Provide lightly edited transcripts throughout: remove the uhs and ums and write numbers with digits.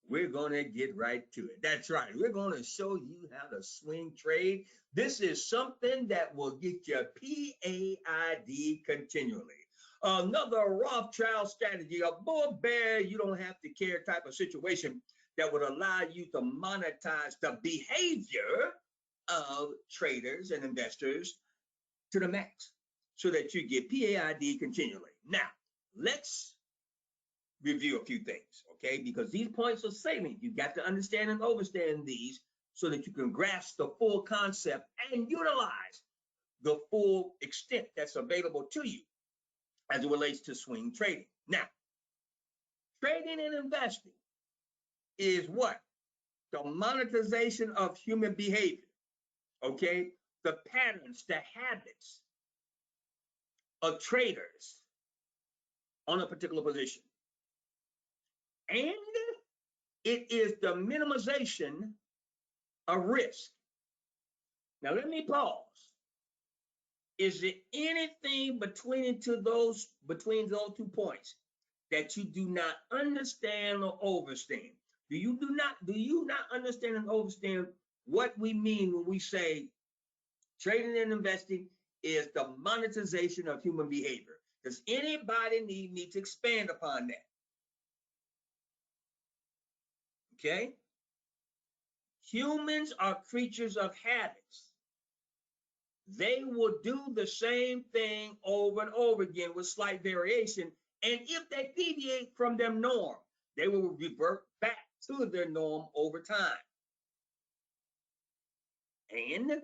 we're going to get right to it. That's right. We're going to show you how to swing trade. This is something that will get your PAID continually. Another Rothschild strategy, a bull bear, you don't have to care type of situation that would allow you to monetize the behavior of traders and investors to the max so that you get PAID continually. Now, let's review a few things, okay? Because these points are salient. You got to understand and understand these so that you can grasp the full concept and utilize the full extent that's available to you as it relates to swing trading. Now, trading and investing is what? The monetization of human behavior, okay? The patterns, the habits of traders on a particular position. And it is the minimization of risk. Now, let me pause. Is there anything between those 2 points that you do not understand or understand? Do you not understand and understand what we mean when we say trading and investing is the monetization of human behavior? Does anybody need me to expand upon that? Okay? Humans are creatures of habits. They will do the same thing over and over again with slight variation. And if they deviate from their norm, they will revert back to their norm over time. And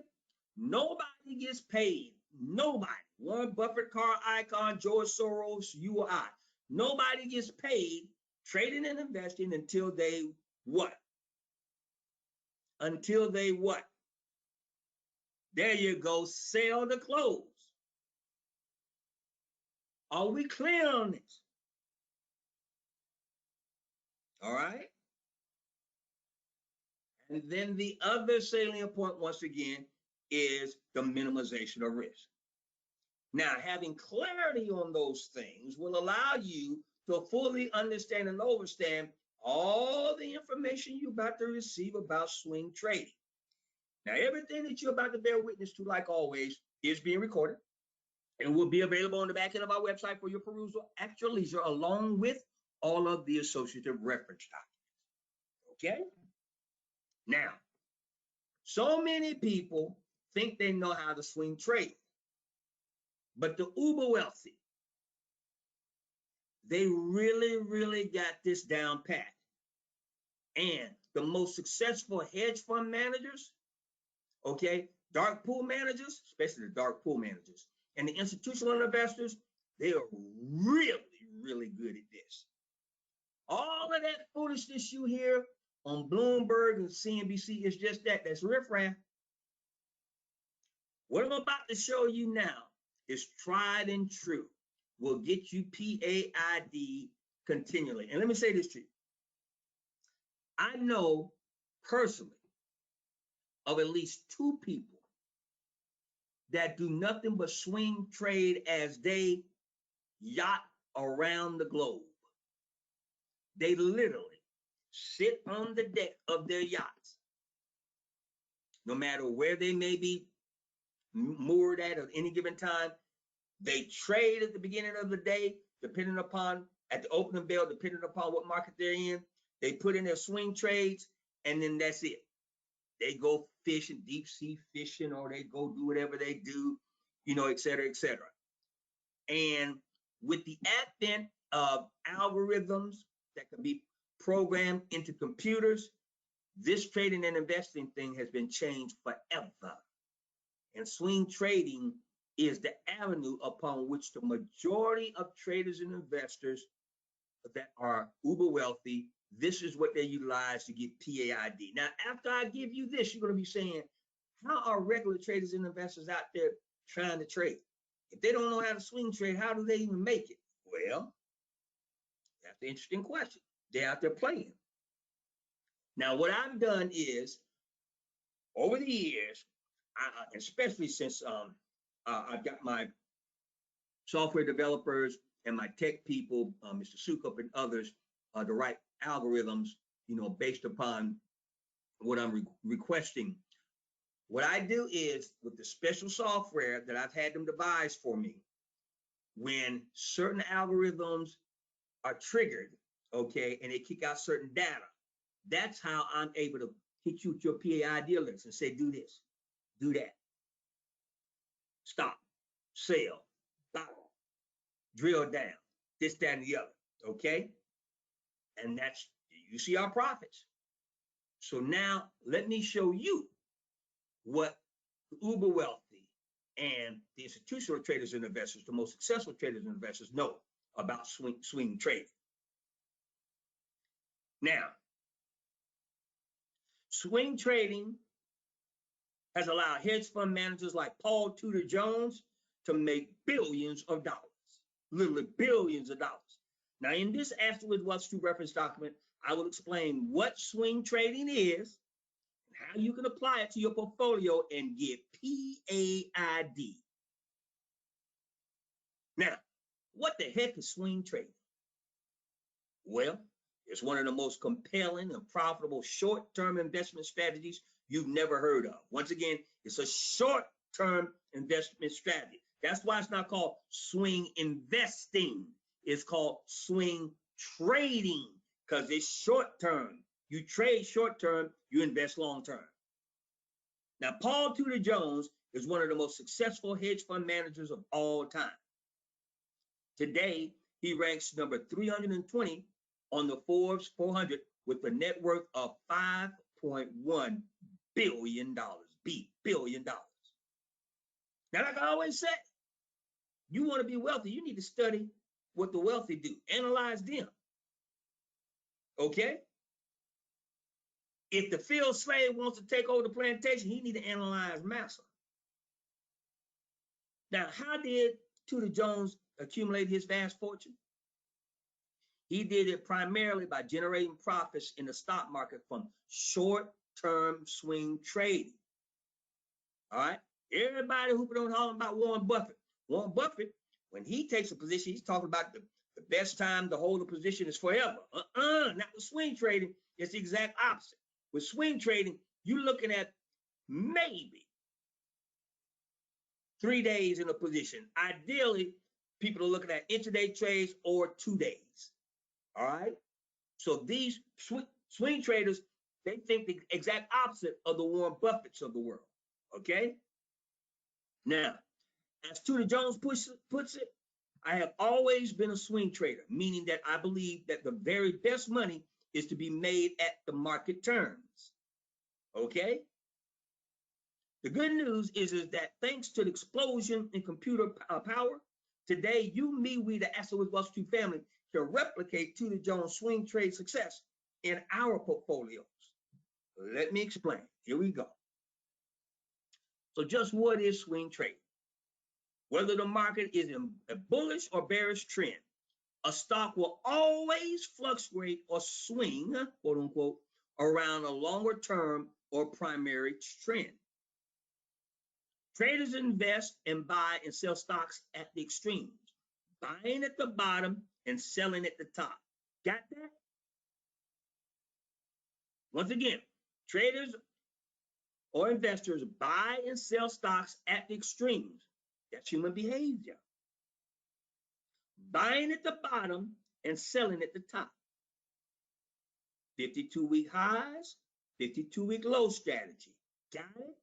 nobody gets paid. Nobody. Warren Buffett, Carl Icahn, George Soros, you or I. Nobody gets paid trading and investing until they what? Until they what? There you go, sell the clothes. Are we clear on this? All right. And then the other salient point, once again, is the minimization of risk. Now, having clarity on those things will allow you to fully understand and understand all the information you're about to receive about swing trading. Now, everything that you're about to bear witness to, like always, is being recorded and will be available on the back end of our website for your perusal at your leisure, along with all of the associative reference documents. Okay? Now, so many people think they know how to swing trade, but the uber wealthy, they really got this down pat. And the most successful hedge fund managers, okay, dark pool managers, especially the dark pool managers, and the institutional investors, they are really good at this. All of that foolishness you hear on Bloomberg and CNBC is just that. That's riffraff. What I'm about to show you now is tried and true. Will get you PAID continually. And let me say this to you. I know personally of at least 2 people that do nothing but swing trade as they yacht around the globe. They literally sit on the deck of their yachts, no matter where they may be moored at any given time. They trade at the beginning of the day, depending upon at the opening bell, depending upon what market they're in. They put in their swing trades, and then that's it. They go fishing, deep sea fishing, or they go do whatever they do, et cetera, et cetera. And with the advent of algorithms that can be programmed into computers, this trading and investing thing has been changed forever. And swing trading is the avenue upon which the majority of traders and investors that are uber wealthy, this is what they utilize to get PAID. Now, after I give you this, you're going to be saying, how are regular traders and investors out there trying to trade? If they don't know how to swing trade, how do they even make it? Well, that's an interesting question. They're out there playing. Now, what I've done is, over the years, especially since I've got my software developers and my tech people, Mr. Sukup and others, to write algorithms based upon what I'm requesting. What I do is with the special software that I've had them devise for me, when certain algorithms are triggered, okay, and they kick out certain data, that's how I'm able to hit you with your PAID list and say, do this, do that, stop, sell, buy, drill down, this, that, and the other, okay? And that's, you see our profits. So now let me show you what uber wealthy and the institutional traders and investors, the most successful traders and investors, know about swing trading. Now, swing trading has allowed hedge fund managers like Paul Tudor Jones to make billions of dollars, literally billions of dollars. Now, in this Afterwards Wall Street reference document, I will explain what swing trading is, how you can apply it to your portfolio and get PAID. Now, what the heck is swing trading? Well, it's one of the most compelling and profitable short-term investment strategies you've never heard of. Once again, it's a short-term investment strategy. That's why it's not called swing investing. It's called swing trading because it's short-term. You trade short-term, you invest long-term. Now, Paul Tudor Jones is one of the most successful hedge fund managers of all time. Today, he ranks number 320 on the Forbes 400 with a net worth of $5.1 billion. Billion dollars. Now, like I always say, you want to be wealthy, you need to study what the wealthy do. Analyze them. Okay? If the field slave wants to take over the plantation, he need to analyze Massa. Now, how did Tudor Jones accumulate his vast fortune? He did it primarily by generating profits in the stock market from short-term swing trading. All right? Everybody hooping on hollering about Warren Buffett. Warren Buffett, when he takes a position, he's talking about the best time to hold a position is forever. Not with swing trading. It's the exact opposite. With swing trading, you're looking at maybe 3 days in a position. Ideally, people are looking at intraday trades or 2 days. All right? So these swing traders, they think the exact opposite of the Warren Buffetts of the world. Okay? Now, as Tudor Jones puts it, I have always been a swing trader, meaning that I believe that the very best money is to be made at the market terms. Okay? The good news is that thanks to the explosion in computer power, today you, me, we, the Afterwards Wall Street family, can replicate Tudor Jones' swing trade success in our portfolios. Let me explain. Here we go. So just what is swing trading? Whether the market is in a bullish or bearish trend, a stock will always fluctuate or swing, quote unquote, around a longer term or primary trend. Traders invest and buy and sell stocks at the extremes, buying at the bottom and selling at the top. Got that? Once again, traders or investors buy and sell stocks at the extremes. That's human behavior. Buying at the bottom and selling at the top. 52-week highs, 52-week low strategy. Got it?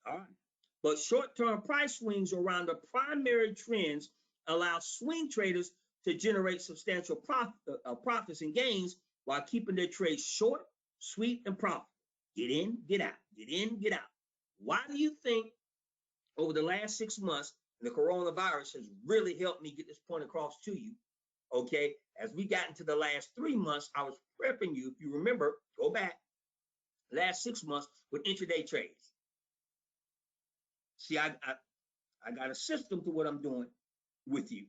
All right. But short-term price swings around the primary trends allow swing traders to generate substantial profits and gains while keeping their trades short, sweet, and profitable. Get in, get out. Get in, get out. Why do you think over the last 6 months, the coronavirus has really helped me get this point across to you? Okay, as we got into the last 3 months, I was prepping you. If you remember, go back, last 6 months with intraday trades. See, I got a system to what I'm doing with you.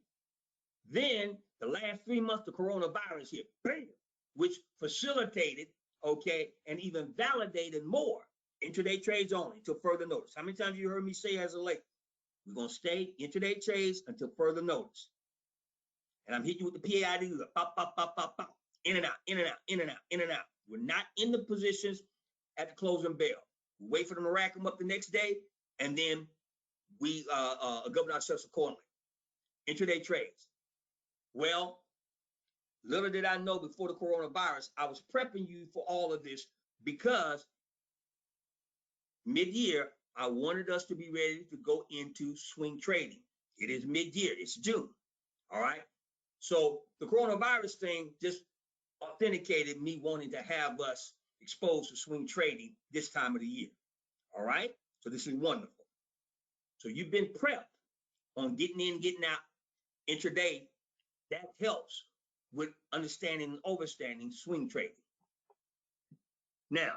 Then the last 3 months, the coronavirus hit, bam, which facilitated, okay, and even validated more intraday trades only until further notice. How many times you heard me say as of late, we're going to stay intraday trades until further notice. And I'm hitting you with the PAID, pop, pop, pop, pop, pop. In and out, in and out, in and out, in and out. We're not in the positions at the closing bell. We wait for them to rack them up the next day, and then we govern ourselves accordingly. Intraday trades. Well, little did I know before the coronavirus, I was prepping you for all of this because mid-year, I wanted us to be ready to go into swing trading. It is mid-year, it's June, all right? So the coronavirus thing just authenticated me wanting to have us exposed to swing trading this time of the year, all right? So this is wonderful. So you've been prepped on getting in, getting out intraday. That helps with understanding and understanding swing trading. Now,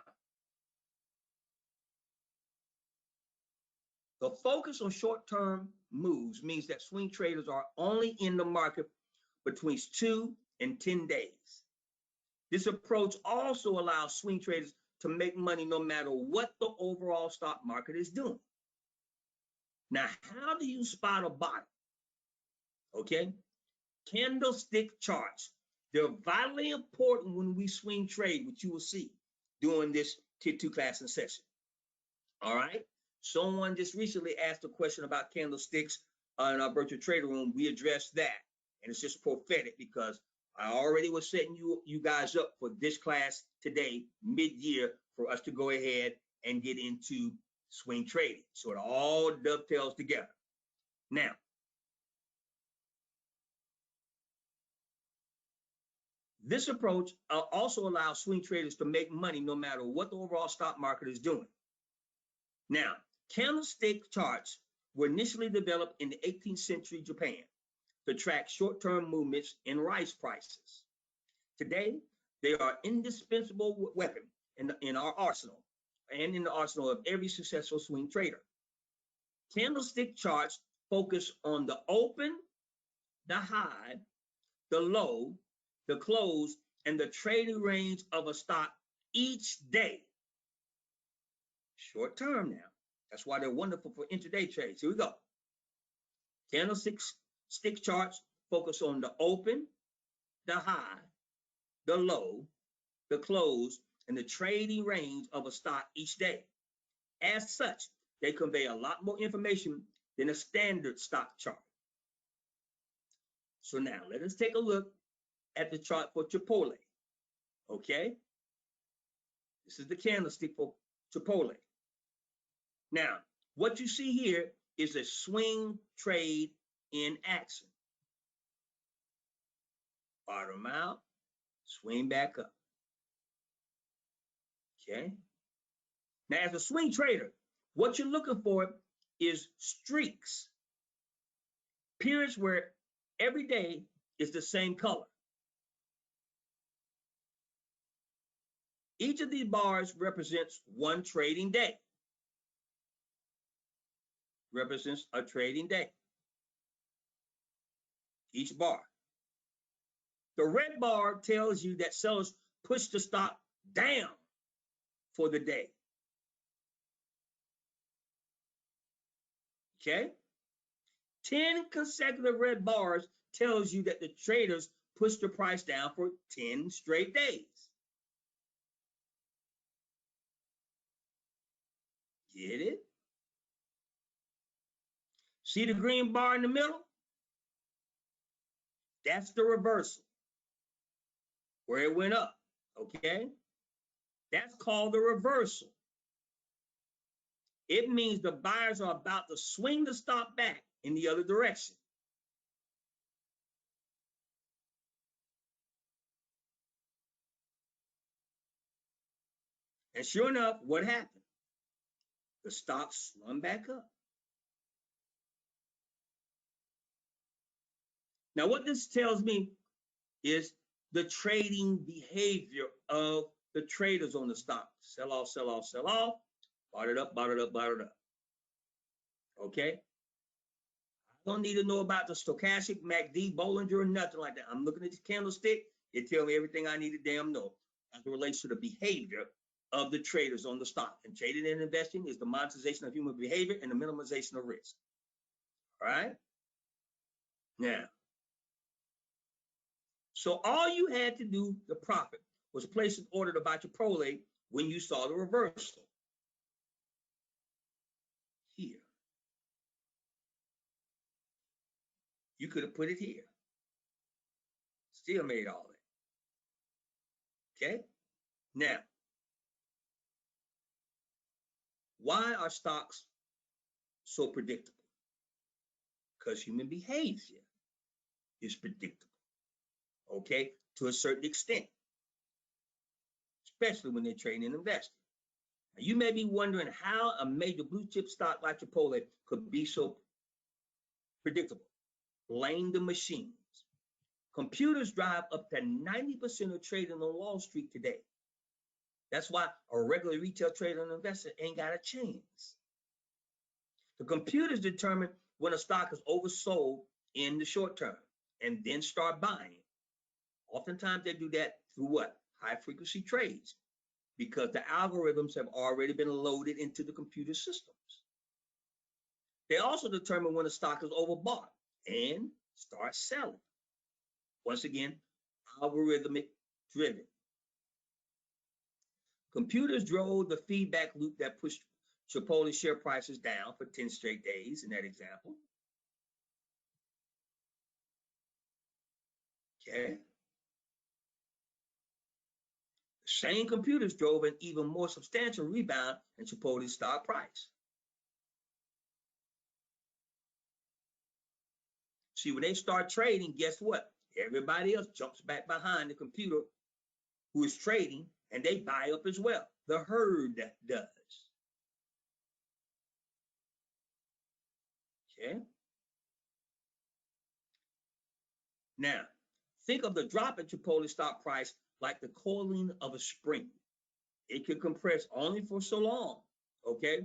the focus on short-term moves means that swing traders are only in the market between 2 and 10 days. This approach also allows swing traders to make money no matter what the overall stock market is doing. Now, how do you spot a bottom? Okay, candlestick charts. They're vitally important when we swing trade, which you will see during this Tier 2 class and session. All right. Someone just recently asked a question about candlesticks in our virtual trader room. We addressed that, and it's just prophetic because I already was setting you guys up for this class today, mid-year, for us to go ahead and get into swing trading. So it all dovetails together. Now, this approach also allows swing traders to make money no matter what the overall stock market is doing. Now, candlestick charts were initially developed in the 18th century Japan to track short-term movements in rice prices. Today, they are an indispensable weapon in our arsenal and in the arsenal of every successful swing trader. Candlestick charts focus on the open, the high, the low, the close, and the trading range of a stock each day. Short term now. That's why they're wonderful for intraday trades. Here we go. Candlestick charts focus on the open, the high, the low, the close, and the trading range of a stock each day. As such, they convey a lot more information than a standard stock chart. So now let us take a look at the chart for Chipotle. Okay? This is the candlestick for Chipotle. Now, what you see here is a swing trade in action. Bottom out, swing back up. Okay? Now, as a swing trader, what you're looking for is streaks, periods where every day is the same color. Each of these bars represents one trading day. Represents a trading day. Each bar. The red bar tells you that sellers push the stock down for the day. Okay? 10 consecutive red bars tells you that the traders push the price down for 10 straight days. Get it? See the green bar in the middle? That's the reversal, where it went up, okay? That's called the reversal. It means the buyers are about to swing the stock back in the other direction. And sure enough, what happened? The stock swung back up. Now, what this tells me is the trading behavior of the traders on the stock. Sell off, sell off, sell off. Bought it up, bought it up, bought it up. Okay? I don't need to know about the stochastic, MACD, Bollinger, or nothing like that. I'm looking at this candlestick. It tells me everything I need to damn know as it relates to the behavior of the traders on the stock. And trading and investing is the monetization of human behavior and the minimization of risk. All right? Now, So all you had to do, the profit, was place an order to buy Chipotle when you saw the reversal here. You could have put it here. Still made all that. Okay? Now, why are stocks so predictable? Because human behavior is predictable. Okay? To a certain extent. Especially when they're trading and investing. Now, you may be wondering how a major blue chip stock like Chipotle could be so predictable. Blame the machines. Computers drive up to 90% of trading on Wall Street today. That's why a regular retail trader and investor ain't got a chance. The computers determine when a stock is oversold in the short term and then start buying. Oftentimes they do that through what? High frequency trades, because the algorithms have already been loaded into the computer systems. They also determine when a stock is overbought and start selling. Once again, algorithmic driven. Computers drove the feedback loop that pushed Chipotle share prices down for 10 straight days in that example. Okay. The same computers drove an even more substantial rebound in Chipotle's stock price. See, when they start trading, guess what? Everybody else jumps back behind the computer who is trading, and they buy up as well. The herd does. Okay. Now, think of the drop in Chipotle stock price like the coiling of a spring. It can compress only for so long, okay,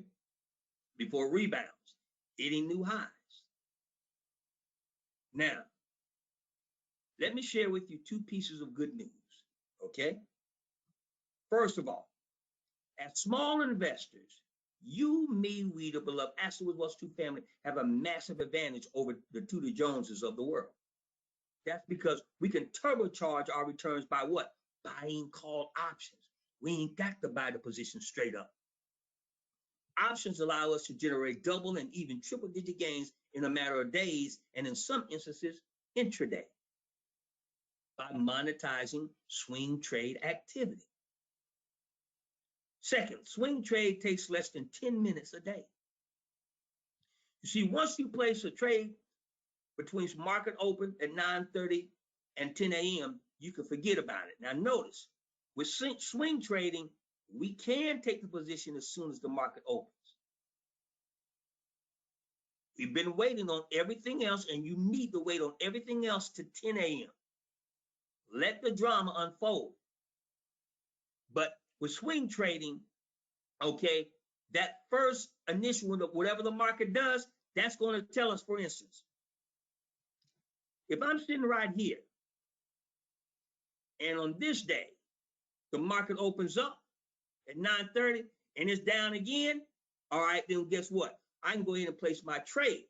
before it rebounds, hitting new highs. Now, let me share with you two pieces of good news, okay? First of all, as small investors, you, me, we, the beloved Astorwood Wealth II family have a massive advantage over the Tudor Joneses of the world. That's because we can turbocharge our returns by what? Buying call options. We ain't got to buy the position straight up. Options allow us to generate double and even triple digit gains in a matter of days, and in some instances, intraday, by monetizing swing trade activity. Second, swing trade takes less than 10 minutes a day. You see, once you place a trade between market open at 9:30 and 10 a.m., you can forget about it. Now notice, with swing trading, we can take the position as soon as the market opens. We've been waiting on everything else, and you need to wait on everything else to 10 a.m. Let the drama unfold. But with swing trading, okay, that first initial, whatever the market does, that's going to tell us, for instance, if I'm sitting right here, and on this day, the market opens up at 9:30 and it's down again, all right, then guess what? I can go ahead and place my trade.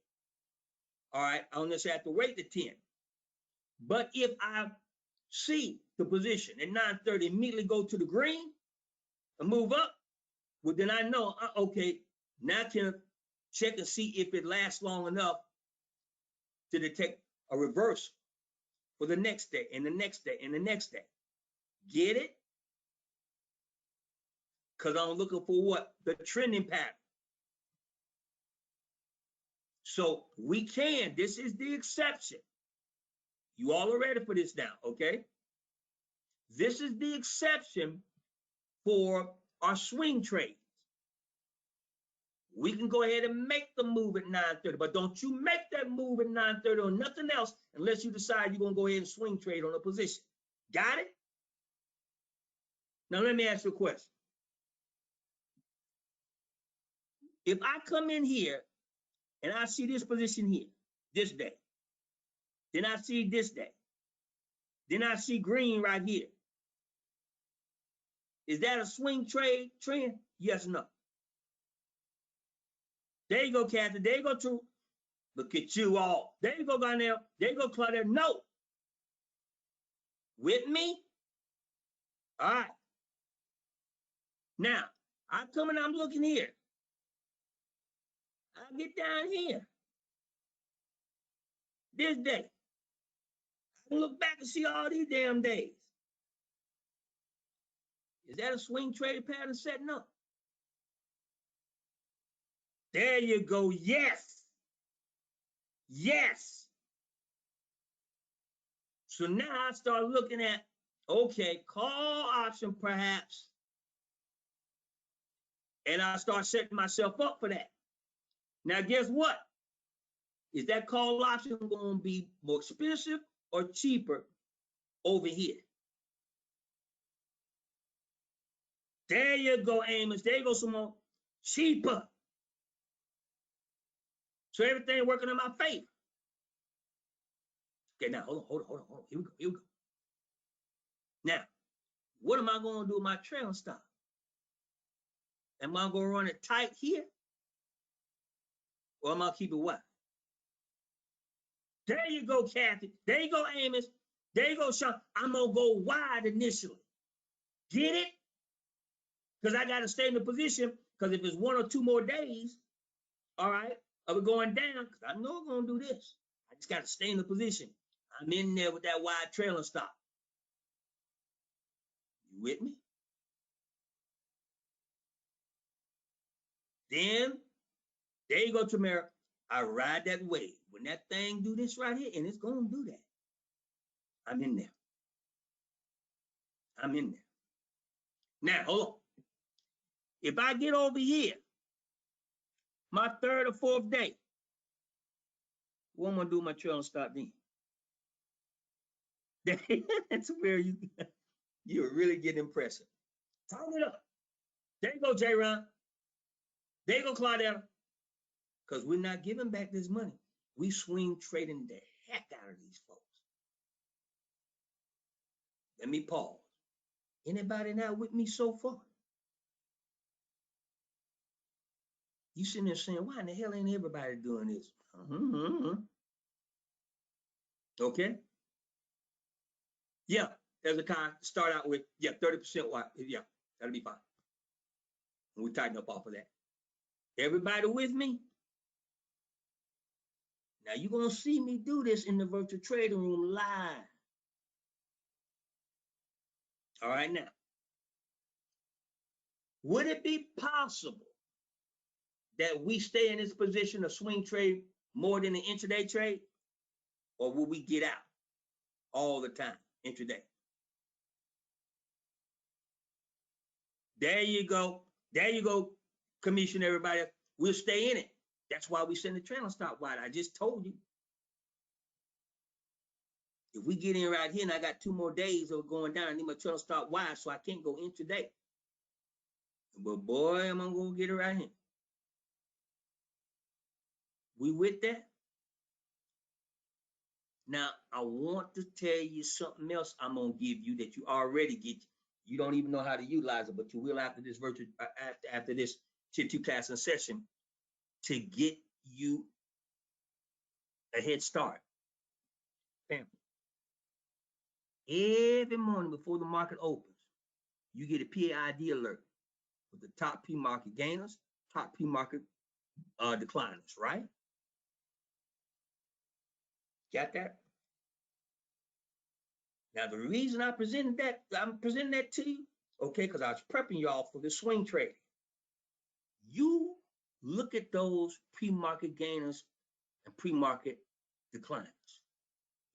All right, I don't necessarily have to wait to 10. But if I see the position at 9:30 immediately go to the green and move up, well, then I know, okay, now I can check and see if it lasts long enough to detect a reversal for the next day and the next day and the next day. Get it? Because I'm looking for what? The trending pattern. So we can, this is the exception. You all are ready for this now, okay? This is the exception for our swing trades. We can go ahead and make the move at 9:30, but don't you make that move at 9:30 or nothing else unless you decide you're going to go ahead and swing trade on a position. Got it? Now let me ask you a question. If I come in here and I see this position here, this day, then I see this day, then I see green right here. Is that a swing trade trend? Yes or no? There you go, Kathy. There you go, True. Look at you all. There you go, Garnell. There you go, Claudette. No. With me? All right. Now, I come and I'm looking here. I get down here. This day. I can look back and see all these damn days. Is that a swing trading pattern setting up? There you go. Yes. Yes. So now I start looking at, okay, call option perhaps. And I start setting myself up for that. Now, guess what? Is that call option going to be more expensive or cheaper over here? There you go, Amos. There you go, some more. Cheaper. So everything working in my favor. Okay, now hold on. Here we go. Now, what am I going to do with my trailing stop? Am I going to run it tight here? Or am I going to keep it wide? There you go, Kathy. There you go, Amos. There you go, Sean. I'm going to go wide initially. Get it? Because I got to stay in the position. Because if it's 1 or 2 more days, all right, of it going down, because I know I'm going to do this. I just got to stay in the position. I'm in there with that wide trailing stop. You with me? Then, there you go, Tamara. I ride that wave. When that thing do this right here, and it's going to do that, I'm in there. I'm in there. Now, hold on. If I get over here, my 3rd or 4th day, what am I going to do with my trailing stop then? That's where you're really getting impressive. Turn it up. There you go, J-Ron. There you go, Claudetta. Because we're not giving back this money. We swing trading the heck out of these folks. Let me pause. Anybody not with me so far? You sitting there saying, why in the hell ain't everybody doing this? Okay. Yeah, there's a kind start out with, 30% wide. Yeah, that'll be fine. And we tighten up off of that. Everybody with me? Now you're going to see me do this in the virtual trading room live. All right, now. Would it be possible that we stay in this position of swing trade more than an intraday trade? Or will we get out all the time, intraday? There you go. There you go, commission everybody. We'll stay in it. That's why we send the trailing stop wide. I just told you. If we get in right here and I got 2 more days of going down, I need my trailing stop wide so I can't go intraday. But boy, am I going to get it right here. We with that? Now, I want to tell you something else I'm going to give you that you already get. You don't even know how to utilize it, but you will after this virtual, after this Tier 2 class and session to get you a head start. Family. Every morning before the market opens, you get a PAID alert with the top pre-market gainers, top pre-market decliners, right? Got that? Now, the reason I'm presenting that to you, okay, because I was prepping y'all for the swing trading. You look at those pre-market gainers and pre-market decliners.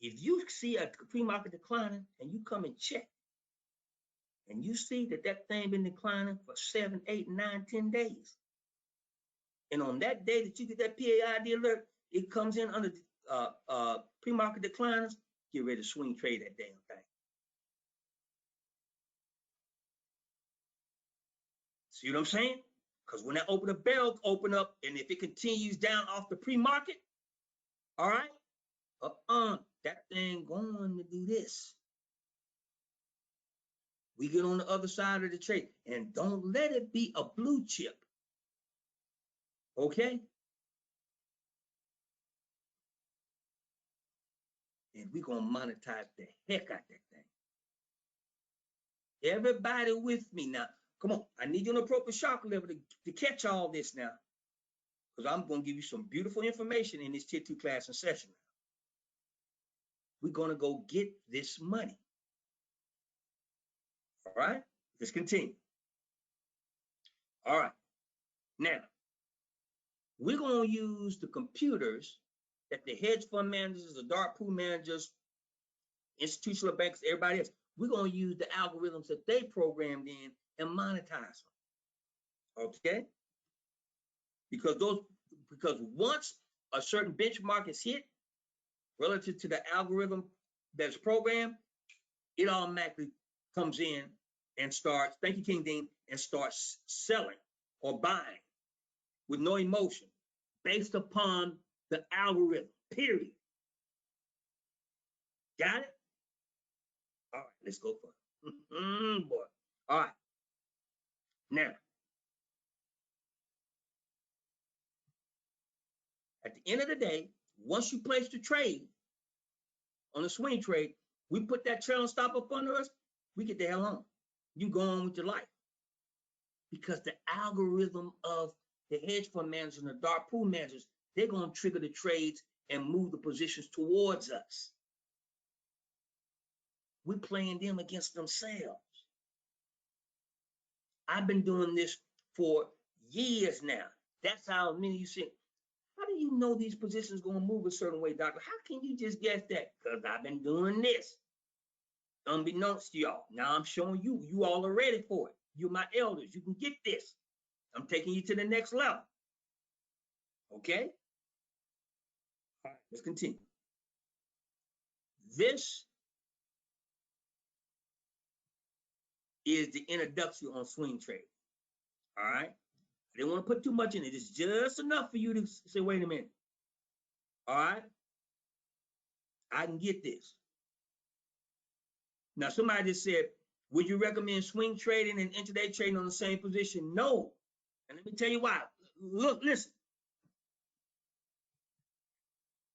If you see a pre-market declining and you come and check, and you see that thing been declining for 7, 8, 9, 10 days, and on that day that you get that PAID alert, it comes in under pre-market decliners, get ready to swing trade that damn thing. See what I'm saying? Because when that open barrel open up, and if it continues down off the pre-market, all right, that thing going to do this. We get on the other side of the trade, and don't let it be a blue chip. Okay? And we're going to monetize the heck out of that thing. Everybody with me now. Come on. I need you on an appropriate shock level to catch all this now. Because I'm going to give you some beautiful information in this tier 2 class and session. We're going to go get this money. All right. Let's continue. All right. Now, we're going to use the computers that the hedge fund managers, the dark pool managers, institutional banks, everybody else, we're going to use the algorithms that they programmed in and monetize them. Okay? Because once a certain benchmark is hit relative to the algorithm that's programmed, it automatically comes in and starts, thank you, King Dean, and starts selling or buying with no emotion based upon the algorithm, period. Got it? All right, let's go for it. Boy. All right. Now, at the end of the day, once you place the trade on the swing trade, we put that trailing stop up under us, we get the hell on. You go on with your life. Because the algorithm of the hedge fund managers and the dark pool managers, they're going to trigger the trades and move the positions towards us. We're playing them against themselves. I've been doing this for years now. That's how many of you say, how do you know these positions going to move a certain way, doctor? How can you just guess that? Because I've been doing this. Unbeknownst to y'all. Now I'm showing you. You all are ready for it. You're my elders. You can get this. I'm taking you to the next level. Okay? All right, let's continue. This is the introduction on swing trade. All right? I didn't want to put too much in it. It's just enough for you to say, wait a minute. All right? I can get this. Now, somebody just said, would you recommend swing trading and intraday trading on the same position? No. And let me tell you why. Look, listen.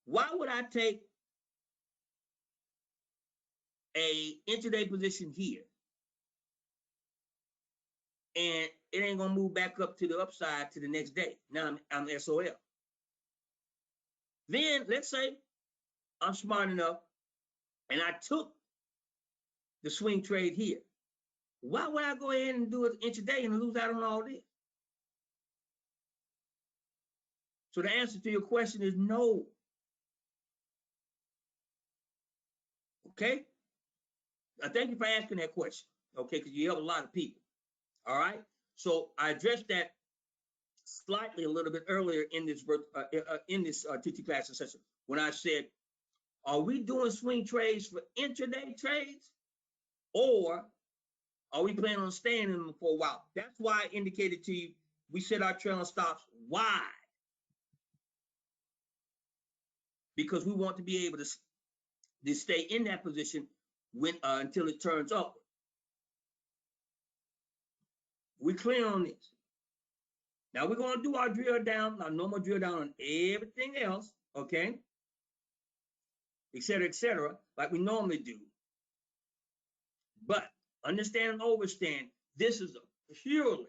Why would I take a intraday position here and it ain't gonna move back up to the upside to the next day? Now I'm SOL. Then let's say I'm smart enough and I took the swing trade here. Why would I go ahead and do it intraday and lose out on all this? So the answer to your question is no. Okay? I thank you for asking that question. Okay, because you help a lot of people. All right. So I addressed that slightly a little bit earlier in this TT class session when I said, are we doing swing trades for intraday trades, or are we planning on staying in them for a while? That's why I indicated to you we set our trailing stops wide, because we want to be able to stay in that position when until it turns upward. We clear on this. Now we're going to do our drill down, our normal drill down on everything else, okay? Et cetera, like we normally do. But understand and overstand, this is purely,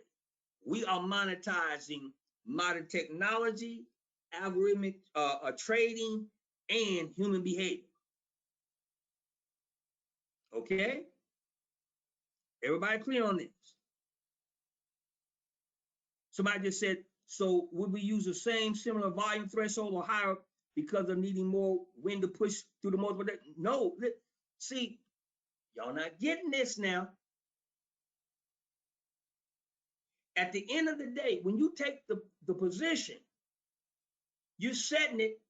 we are monetizing modern technology, algorithmic trading, and human behavior. Okay? Everybody clear on this? Somebody just said, so would we use the same similar volume threshold or higher because of needing more wind to push through the multiple? No, see, y'all not getting this now. At the end of the day, when you take the position, you're setting it,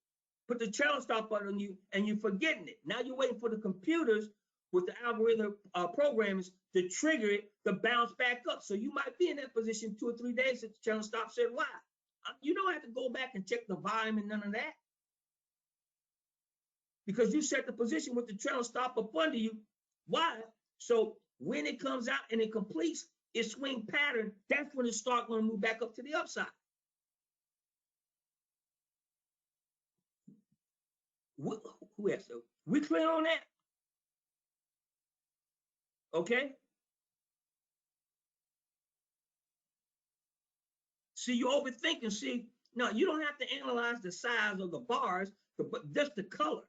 put the trailing stop on you, and you're forgetting it. Now you're waiting for the computers with the algorithm programs to trigger it to bounce back up. So you might be in that position 2 or 3 days if the trailing stop said why. You don't have to go back and check the volume and none of that, because you set the position with the trailing stop up under you. Why? So when it comes out and it completes its swing pattern, that's when it starts going to move back up to the upside. Who else? We clear on that? Okay. See, you're overthinking. See, no, you don't have to analyze the size of the bars, but just the color.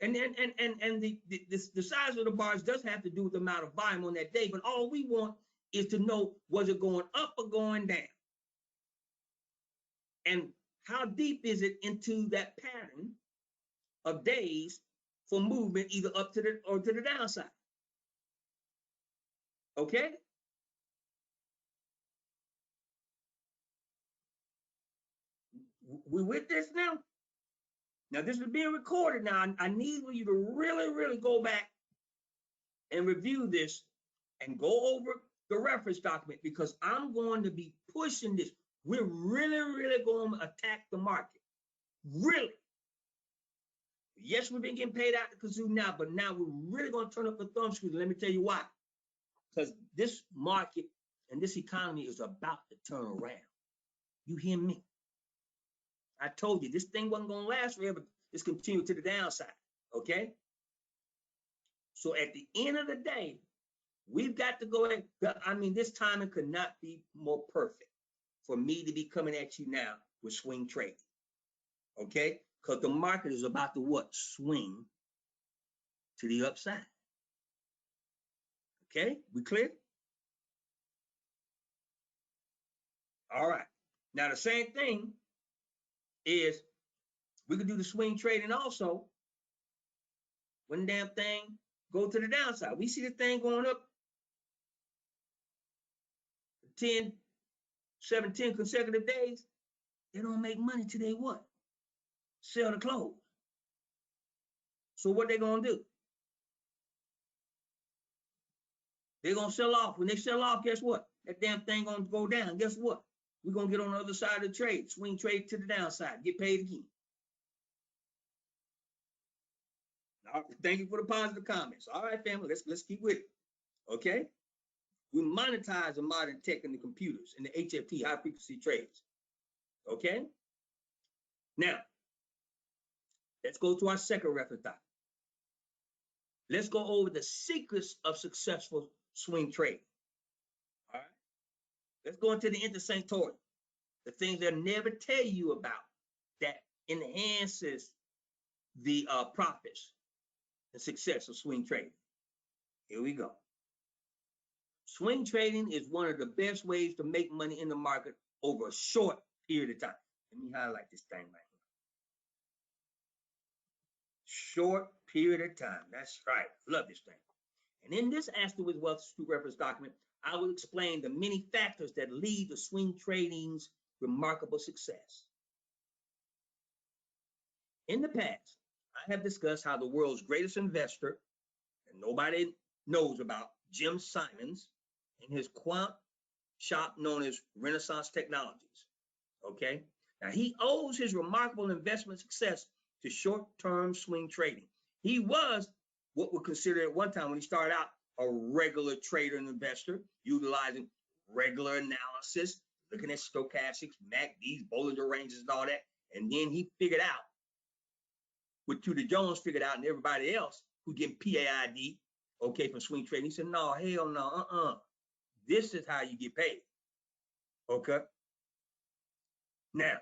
And the size of the bars does have to do with the amount of volume on that day, but all we want is to know, was it going up or going down? And how deep is it into that pattern of days for movement, either up to the or to the downside? Okay? We with this now? Now, this is being recorded now. I need for you to really, really go back and review this and go over the reference document, because I'm going to be pushing this. We're really, really going to attack the market. Really. Yes, we've been getting paid out the kazoo now, but now we're really going to turn up the thumb screw. Let me tell you why. Because this market and this economy is about to turn around. You hear me? I told you, this thing wasn't going to last forever. It's continued to the downside, okay? So at the end of the day, we've got to go ahead. I mean, this timing could not be more perfect for me to be coming at you now with swing trading, okay? Because the market is about to what? Swing to the upside. Okay, we clear? All right. Now, the same thing is we could do the swing trading also when damn thing go to the downside. We see the thing going up 10, 7, 10 consecutive days. They don't make money till they what? Sell the clothes. So what they gonna do? They're gonna sell off. When they sell off, guess what? That damn thing gonna go down. Guess what? We're gonna get on the other side of the trade, swing trade to the downside, get paid again. Thank you for the positive comments. All right, family, let's keep with it. Okay? We monetize the modern tech and the computers and the HFT, high frequency trades. Okay? Now, let's go to our second reference document. Let's go over the secrets of successful swing trading. All right? Let's go into the intersanctorial, the things they'll never tell you about that enhances the profits and success of swing trading. Here we go. Swing trading is one of the best ways to make money in the market over a short period of time. Let me highlight this thing right here. Short period of time. That's right. Love this thing. And in this Astor with Wealth Street reference document, I will explain the many factors that lead to swing trading's remarkable success. In the past, I have discussed how the world's greatest investor, and nobody knows about, Jim Simons, and his quant shop known as Renaissance Technologies. Okay? Now, he owes his remarkable investment success to short-term swing trading. He was what we consider at one time, when he started out, a regular trader and investor, utilizing regular analysis, looking at stochastics, MACDs, Bollinger Ranges, and all that. And then he figured out, what Tudor Jones figured out, and everybody else who get PAID, okay, from swing trading. He said, no, hell no, This is how you get paid, okay? Now,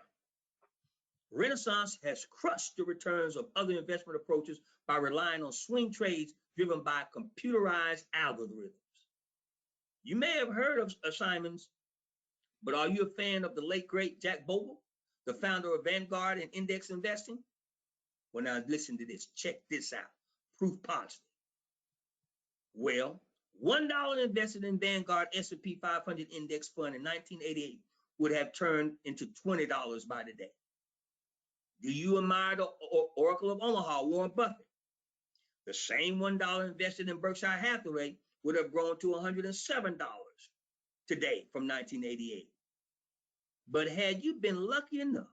Renaissance has crushed the returns of other investment approaches by relying on swing trades driven by computerized algorithms. You may have heard of Simons, but are you a fan of the late, great Jack Bogle, the founder of Vanguard and index investing? Well, now listen to this. Check this out. Proof positive. Well, $1 invested in Vanguard S&P 500 index fund in 1988 would have turned into $20 by today. Do you admire the Oracle of Omaha, Warren Buffett? The same $1 invested in Berkshire Hathaway would have grown to $107 today from 1988. But had you been lucky enough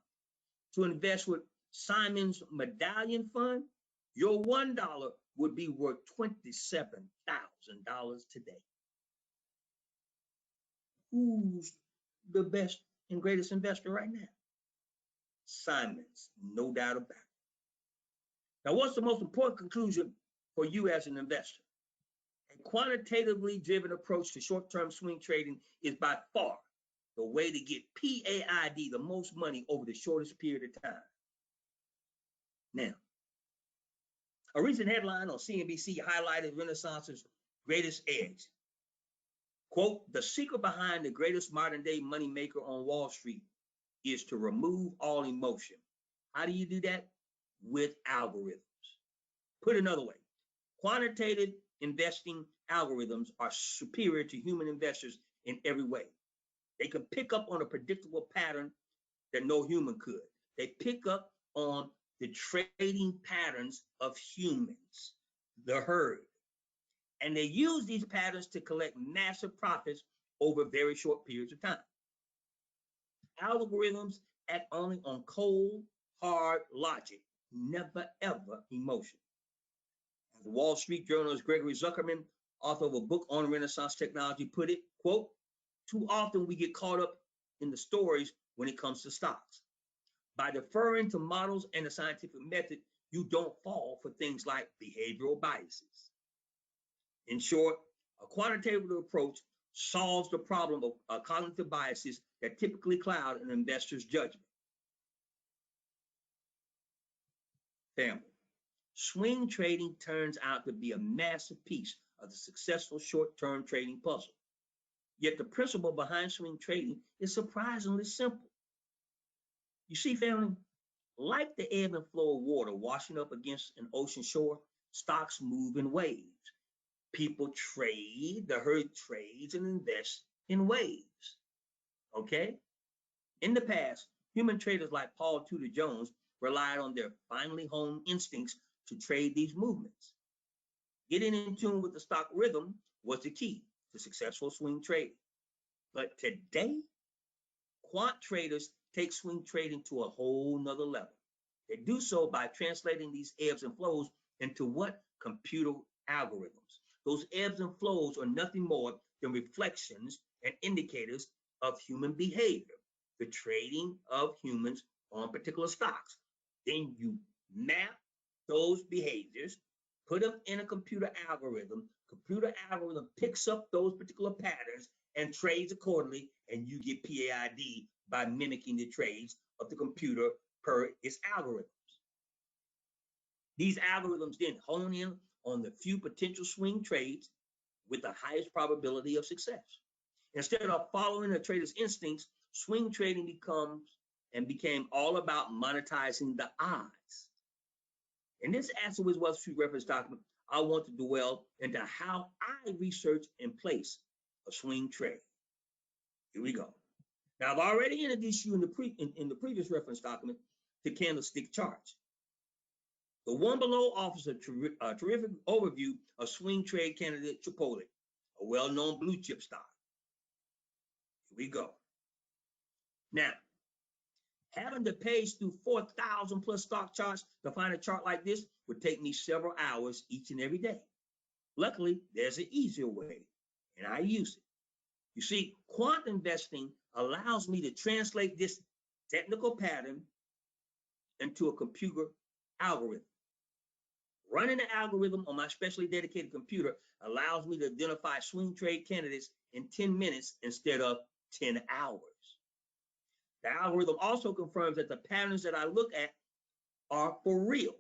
to invest with Simon's Medallion Fund, your $1 would be worth $27,000 today. Who's the best and greatest investor right now? Simons, no doubt about it. Now, what's the most important conclusion for you as an investor? A quantitatively driven approach to short-term swing trading is by far the way to get PAID the most money over the shortest period of time. Now, a recent headline on CNBC highlighted Renaissance's greatest edge. Quote, the secret behind the greatest modern day moneymaker on Wall Street is to remove all emotion. How do you do that? With algorithms. Put another way, quantitative investing algorithms are superior to human investors in every way. They can pick up on a predictable pattern that no human could. They pick up on the trading patterns of humans, the herd. And they use these patterns to collect massive profits over very short periods of time. Algorithms act only on cold, hard logic, never ever emotion. As the Wall Street Journal's Gregory Zuckerman, author of a book on Renaissance technology, put it, quote, too often we get caught up in the stories when it comes to stocks. By deferring to models and the scientific method, you don't fall for things like behavioral biases. In short, a quantitative approach solves the problem of cognitive biases that typically cloud an investor's judgment. Family, swing trading turns out to be a massive piece of the successful short-term trading puzzle. Yet the principle behind swing trading is surprisingly simple. You see, family, like the ebb and flow of water washing up against an ocean shore, stocks move in waves. People trade, the herd trades and invests in waves. Okay? In the past, human traders like Paul Tudor Jones relied on their finely honed instincts to trade these movements. Getting in tune with the stock rhythm was the key to successful swing trading. But today, quant traders take swing trading to a whole nother level. They do so by translating these ebbs and flows into what? Computer algorithms. Those ebbs and flows are nothing more than reflections and indicators of human behavior, the trading of humans on particular stocks. Then you map those behaviors, put them in a computer algorithm. Computer algorithm picks up those particular patterns and trades accordingly, and you get PAID by mimicking the trades of the computer per its algorithms. These algorithms then hone in on the few potential swing trades with the highest probability of success. Instead of following a trader's instincts, swing trading became all about monetizing the odds. In this Answer with Wall Street reference document, I want to dwell into how I research and place a swing trade. Here we go. Now, I've already introduced you in the previous reference document to candlestick charts. The one below offers a terrific overview of swing trade candidate Chipotle, a well-known blue chip stock. Here we go. Now, having to page through 4,000 plus stock charts to find a chart like this would take me several hours each and every day. Luckily, there's an easier way, and I use it. You see, quant investing allows me to translate this technical pattern into a computer algorithm. Running the algorithm on my specially dedicated computer allows me to identify swing trade candidates in 10 minutes instead of 10 hours. The algorithm also confirms that the patterns that I look at are for real.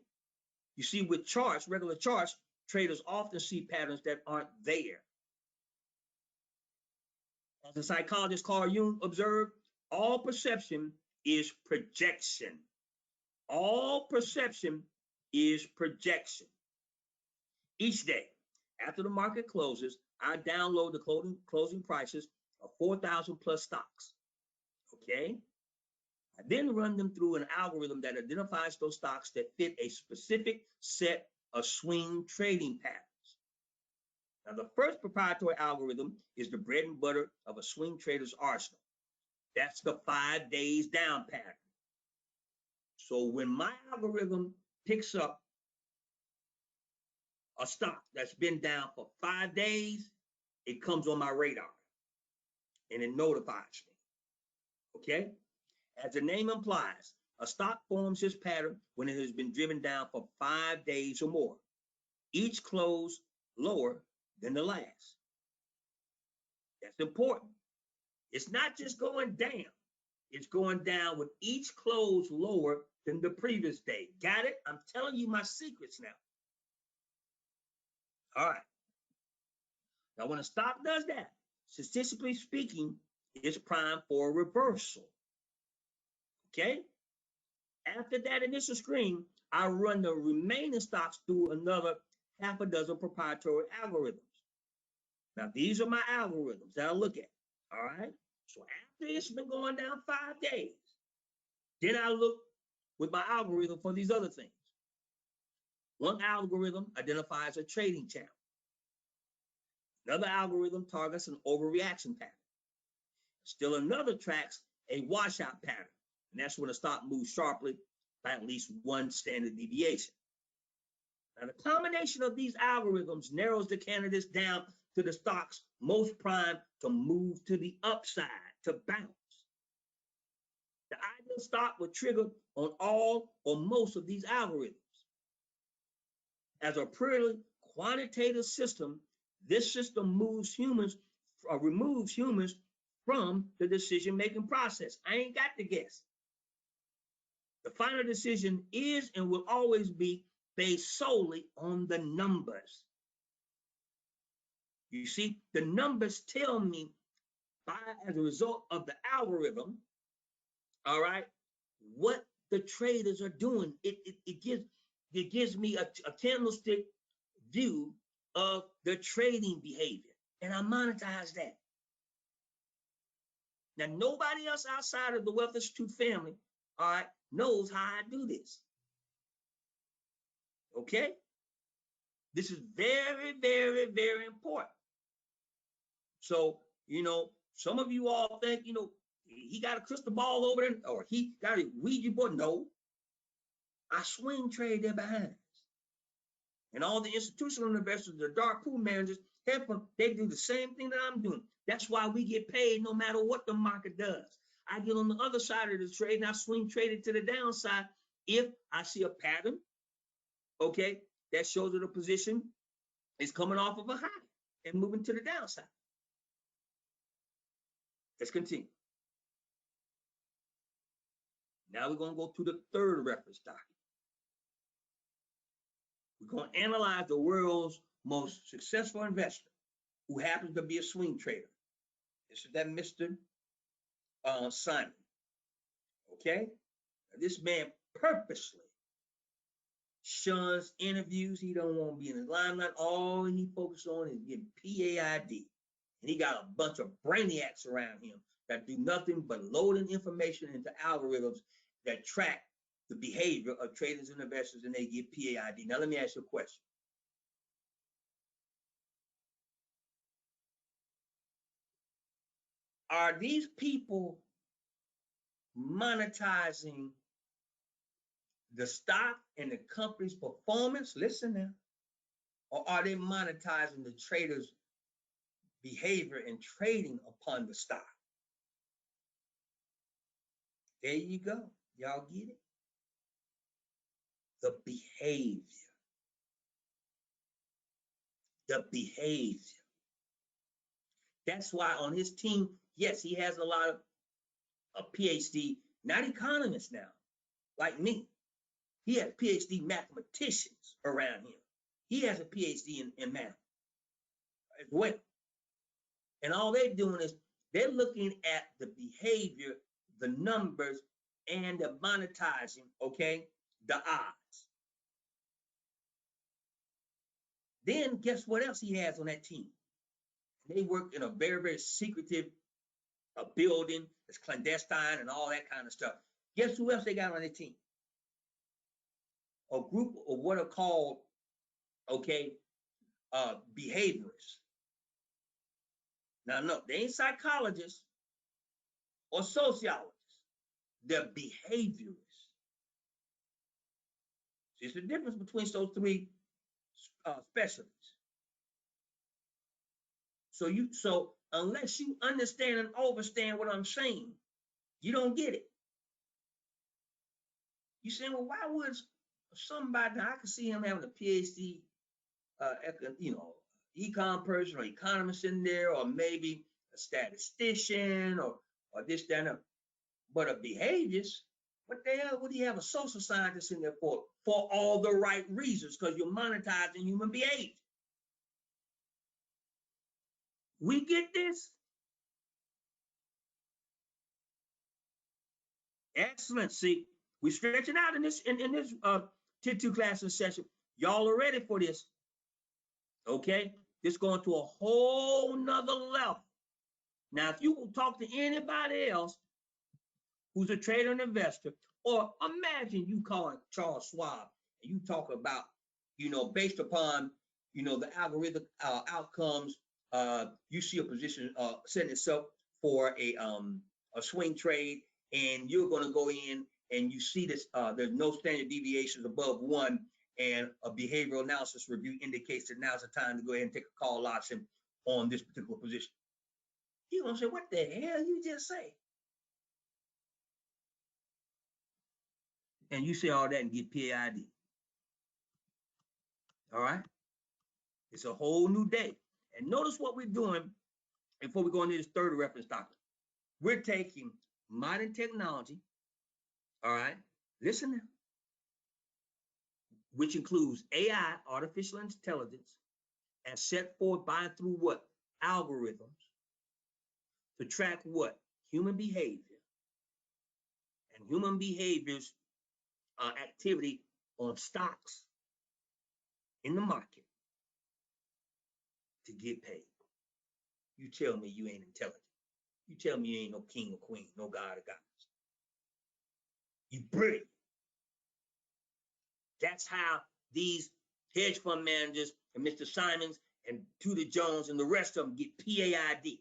You see, with charts, regular charts, traders often see patterns that aren't there. As the psychologist Carl Jung observed, all perception is projection. All perception is projection. Each day, after the market closes, I download the closing prices of 4,000 plus stocks. Okay? I then run them through an algorithm that identifies those stocks that fit a specific set of swing trading patterns. Now, the first proprietary algorithm is the bread and butter of a swing trader's arsenal. That's the 5 days down pattern. So when my algorithm picks up a stock that's been down for 5 days, it comes on my radar and it notifies me. Okay? As the name implies, a stock forms this pattern when it has been driven down for 5 days or more. Each close lower than the last. That's important. It's not just going down. It's going down with each close lower than the previous day. Got it? I'm telling you my secrets now. All right. Now, when a stock does that, statistically speaking, it's primed for a reversal. Okay? After that initial screen, I run the remaining stocks through another half a dozen proprietary algorithms. Now, these are my algorithms that I look at. All right? So after it's been going down 5 days, then I look with my algorithm for these other things. One algorithm identifies a trading channel. Another algorithm targets an overreaction pattern. Still another tracks a washout pattern. And that's when the stock moves sharply by at least one standard deviation. Now, the combination of these algorithms narrows the candidates down to the stocks most primed to move to the upside, to bounce. The ideal stock would trigger on all or most of these algorithms. As a purely quantitative system, this system removes humans from the decision-making process. I ain't got to guess. The final decision is and will always be based solely on the numbers. You see, the numbers tell me as a result of the algorithm, all right, what the traders are doing. It gives me a candlestick view of the trading behavior, and I monetize that. Now, nobody else outside of the Wealth Institute family, all right, knows how I do this. Okay? This is very, very, very important. So, some of you all think, he got a crystal ball over there, or he got a Ouija board. No. I swing trade their behinds. And all the institutional investors, the dark pool managers, they do the same thing that I'm doing. That's why we get paid no matter what the market does. I get on the other side of the trade and I swing trade it to the downside if I see a pattern, okay, that shows that a position is coming off of a high and moving to the downside. Let's continue. Now we're going to go to the third reference document. We're going to analyze the world's most successful investor who happens to be a swing trader. This is that Mr. Simon. Okay? This man purposely shuns interviews. He don't want to be in the limelight. All he focuses on is getting PAID. And he got a bunch of brainiacs around him that do nothing but loading information into algorithms that track the behavior of traders and investors, and they get PAID. Now, let me ask you a question. Are these people monetizing the stock and the company's performance? Listen now. Or are they monetizing the trader's behavior and trading upon the stock? There you go. Y'all get it? The behavior. The behavior. That's why on his team, yes, he has a lot of PhD, not economists now, like me. He has PhD mathematicians around him. He has a PhD in math as well. And all they're doing is they're looking at the behavior, the numbers, and the monetizing, okay, the odds. Then guess what else he has on that team? They work in a very, very secretive building that's clandestine and all that kind of stuff. Guess who else they got on their team? A group of what are called, okay, behaviorists. Now, no, they ain't psychologists or sociologists. They're behaviorists. There's a difference between those three specialties. So unless you understand and understand what I'm saying, you don't get it. You saying, well, why would somebody? Now I can see him having a PhD, econ person or economist in there, or maybe a statistician or this, that, and that. But a behaviorist, what the hell would he have a social scientist in there for? For all the right reasons, because you're monetizing human behavior. We get this? Excellent. See, we're stretching out in this tier 2 class and session. Y'all are ready for this. Okay? This going to a whole nother level. Now, if you will talk to anybody else who's a trader and investor, or imagine you calling Charles Schwab and you talk about, based upon, the algorithmic outcomes, you see a position setting itself for a swing trade, and you're going to go in and you see this, there's no standard deviations above 1, and a behavioral analysis review indicates that now's the time to go ahead and take a call option on this particular position. You're going to say, what the hell you just say? And you say all that and get PAID. All right? It's a whole new day. And notice what we're doing before we go into this third reference document. We're taking modern technology, all right? Listen now. Which includes AI, artificial intelligence, and set forth by and through what? Algorithms to track what? Human behavior and human behavior's activity on stocks in the market to get paid. You tell me you ain't intelligent. You tell me you ain't no king or queen, no god or goddess. You brilliant. That's how these hedge fund managers and Mr. Simons and Tudor Jones and the rest of them get PAID.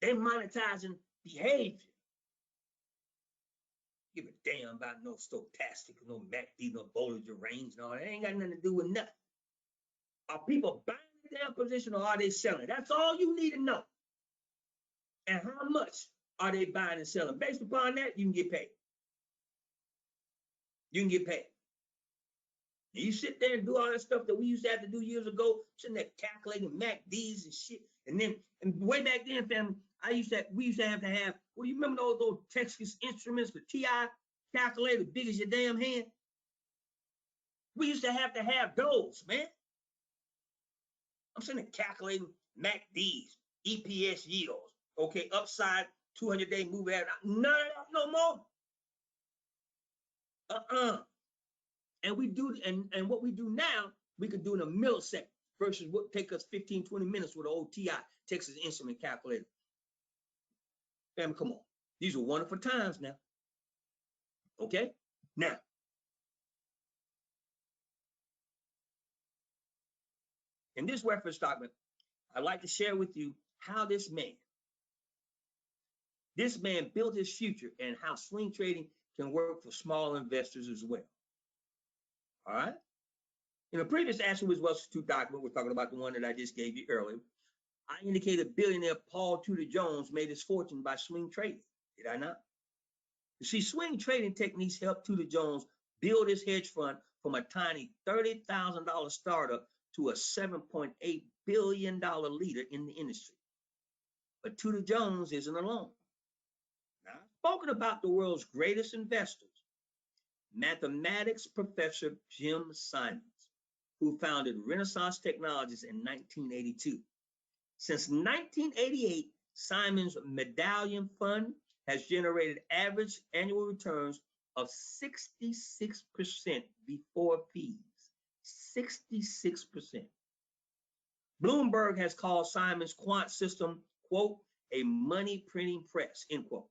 They're monetizing behavior. Give a damn about no stochastic, no MACD, no Bollinger Range, and all that. Ain't got nothing to do with nothing. Are people buying the damn position or are they selling? That's all you need to know. And how much are they buying and selling? Based upon that, you can get paid. You can get paid. And you sit there and do all that stuff that we used to have to do years ago, sitting there calculating MACDs and shit. And way back then, family, we used to have, well, you remember those Texas Instruments, the TI calculator, big as your damn hand? We used to have those, man. I'm sitting there calculating MACDs, EPS yields, okay, upside 200-day moving average. None of that no more. And we do, and what we do now, we could do in a millisecond versus what take us 15, 20 minutes with an old TI, Texas Instrument calculator. Family, come on. These are wonderful times now. Okay? Now, in this reference document, I'd like to share with you how this man built his future and how swing trading can work for small investors as well. All right? In the previous Ashton Woods Wealth Institute document, we're talking about the one that I just gave you earlier, I indicated billionaire Paul Tudor Jones made his fortune by swing trading. Did I not? You see, swing trading techniques helped Tudor Jones build his hedge fund from a tiny $30,000 startup to a $7.8 billion leader in the industry. But Tudor Jones isn't alone. Now, I've spoken about the world's greatest investors, mathematics professor Jim Simons, who founded Renaissance Technologies in 1982. Since 1988, Simons' Medallion Fund has generated average annual returns of 66% before fees. 66%. Bloomberg has called Simons' quant system, quote, a money printing press, end quote.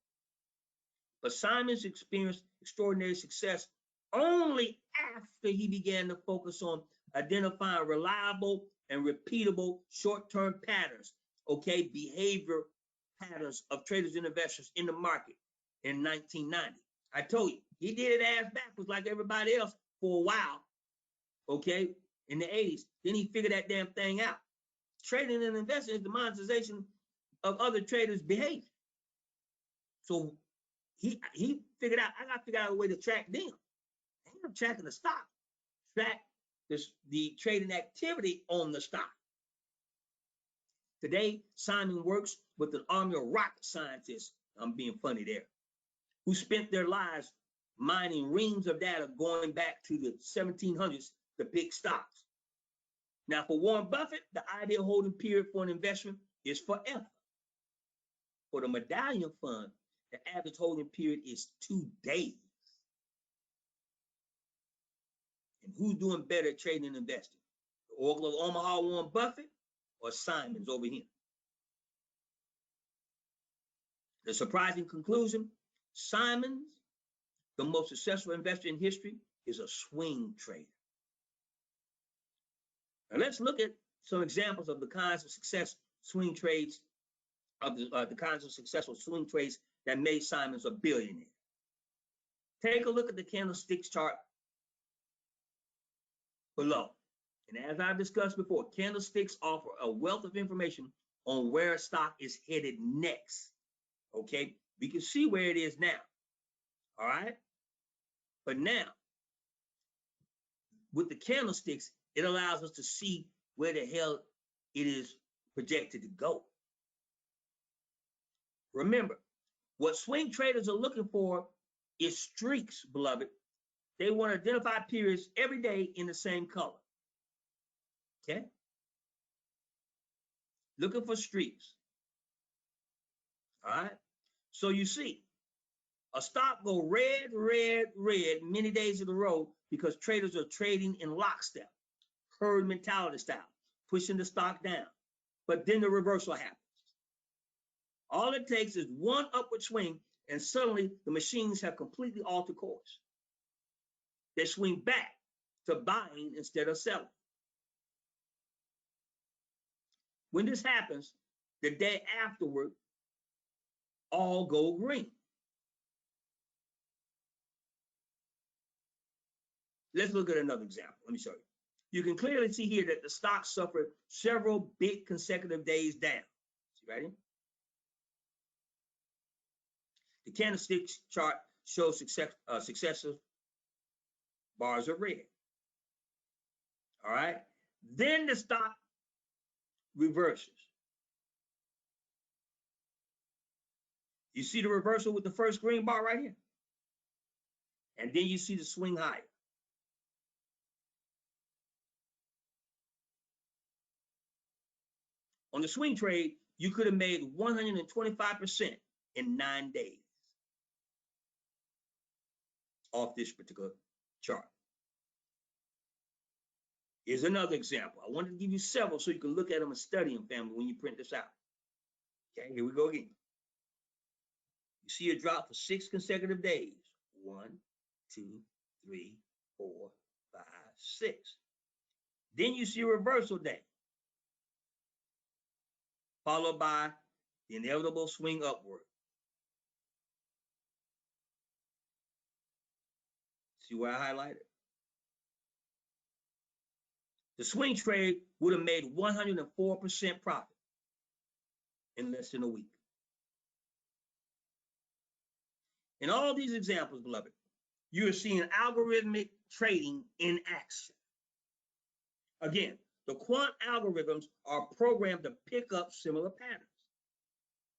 But Simons experienced extraordinary success only after he began to focus on identifying reliable and repeatable short-term patterns, okay, behavior patterns of traders and investors in the market in 1990. I told you, he did it ass backwards like everybody else for a while, okay, in the 80s. Then he figured that damn thing out. Trading and investing is the monetization of other traders' behavior. So he figured out, I got to figure out a way to track them. I ain't tracking the stock, track the trading activity on the stock. Today, Simon works with an army of rocket scientists, I'm being funny there, who spent their lives mining reams of data going back to the 1700s to pick stocks. Now, for Warren Buffett, the ideal holding period for an investment is forever. For the Medallion Fund, the average holding period is 2 days. And who's doing better at trading and investing? The Oracle of Omaha, Warren Buffett, or Simons over here? The surprising conclusion, Simons, the most successful investor in history, is a swing trader. Now let's look at some examples of the kinds of successful swing trades that made Simons a billionaire. Take a look at the candlesticks chart below. And as I've discussed before, candlesticks offer a wealth of information on where a stock is headed next. Okay, we can see where it is now. All right, but now with the candlesticks, it allows us to see where the hell it is projected to go. Remember, what swing traders are looking for is streaks, beloved. They want to identify periods every day in the same color. Okay? Looking for streaks. All right? So you see, a stock go red, red, red many days in a row because traders are trading in lockstep, herd mentality style, pushing the stock down. But then the reversal happens. All it takes is one upward swing, and suddenly the machines have completely altered course. They swing back to buying instead of selling. When this happens, the day afterward, all go green. Let's look at another example. Let me show you. You can clearly see here that the stock suffered several big consecutive days down. See, ready? The candlestick chart shows successive bars of red. All right. Then the stock reverses. You see the reversal with the first green bar right here. And then you see the swing higher. On the swing trade, you could have made 125% in 9 days off this particular chart. Here's another example. I wanted to give you several so you can look at them and study them, family, when you print this out. Okay, here we go again. You see a drop for 6 consecutive days. 1, 2, 3, 4, 5, 6. Then you see a reversal day, followed by the inevitable swing upward. See where I highlighted? The swing trade would have made 104% profit in less than a week. In all these examples, beloved, you are seeing algorithmic trading in action. Again, the quant algorithms are programmed to pick up similar patterns.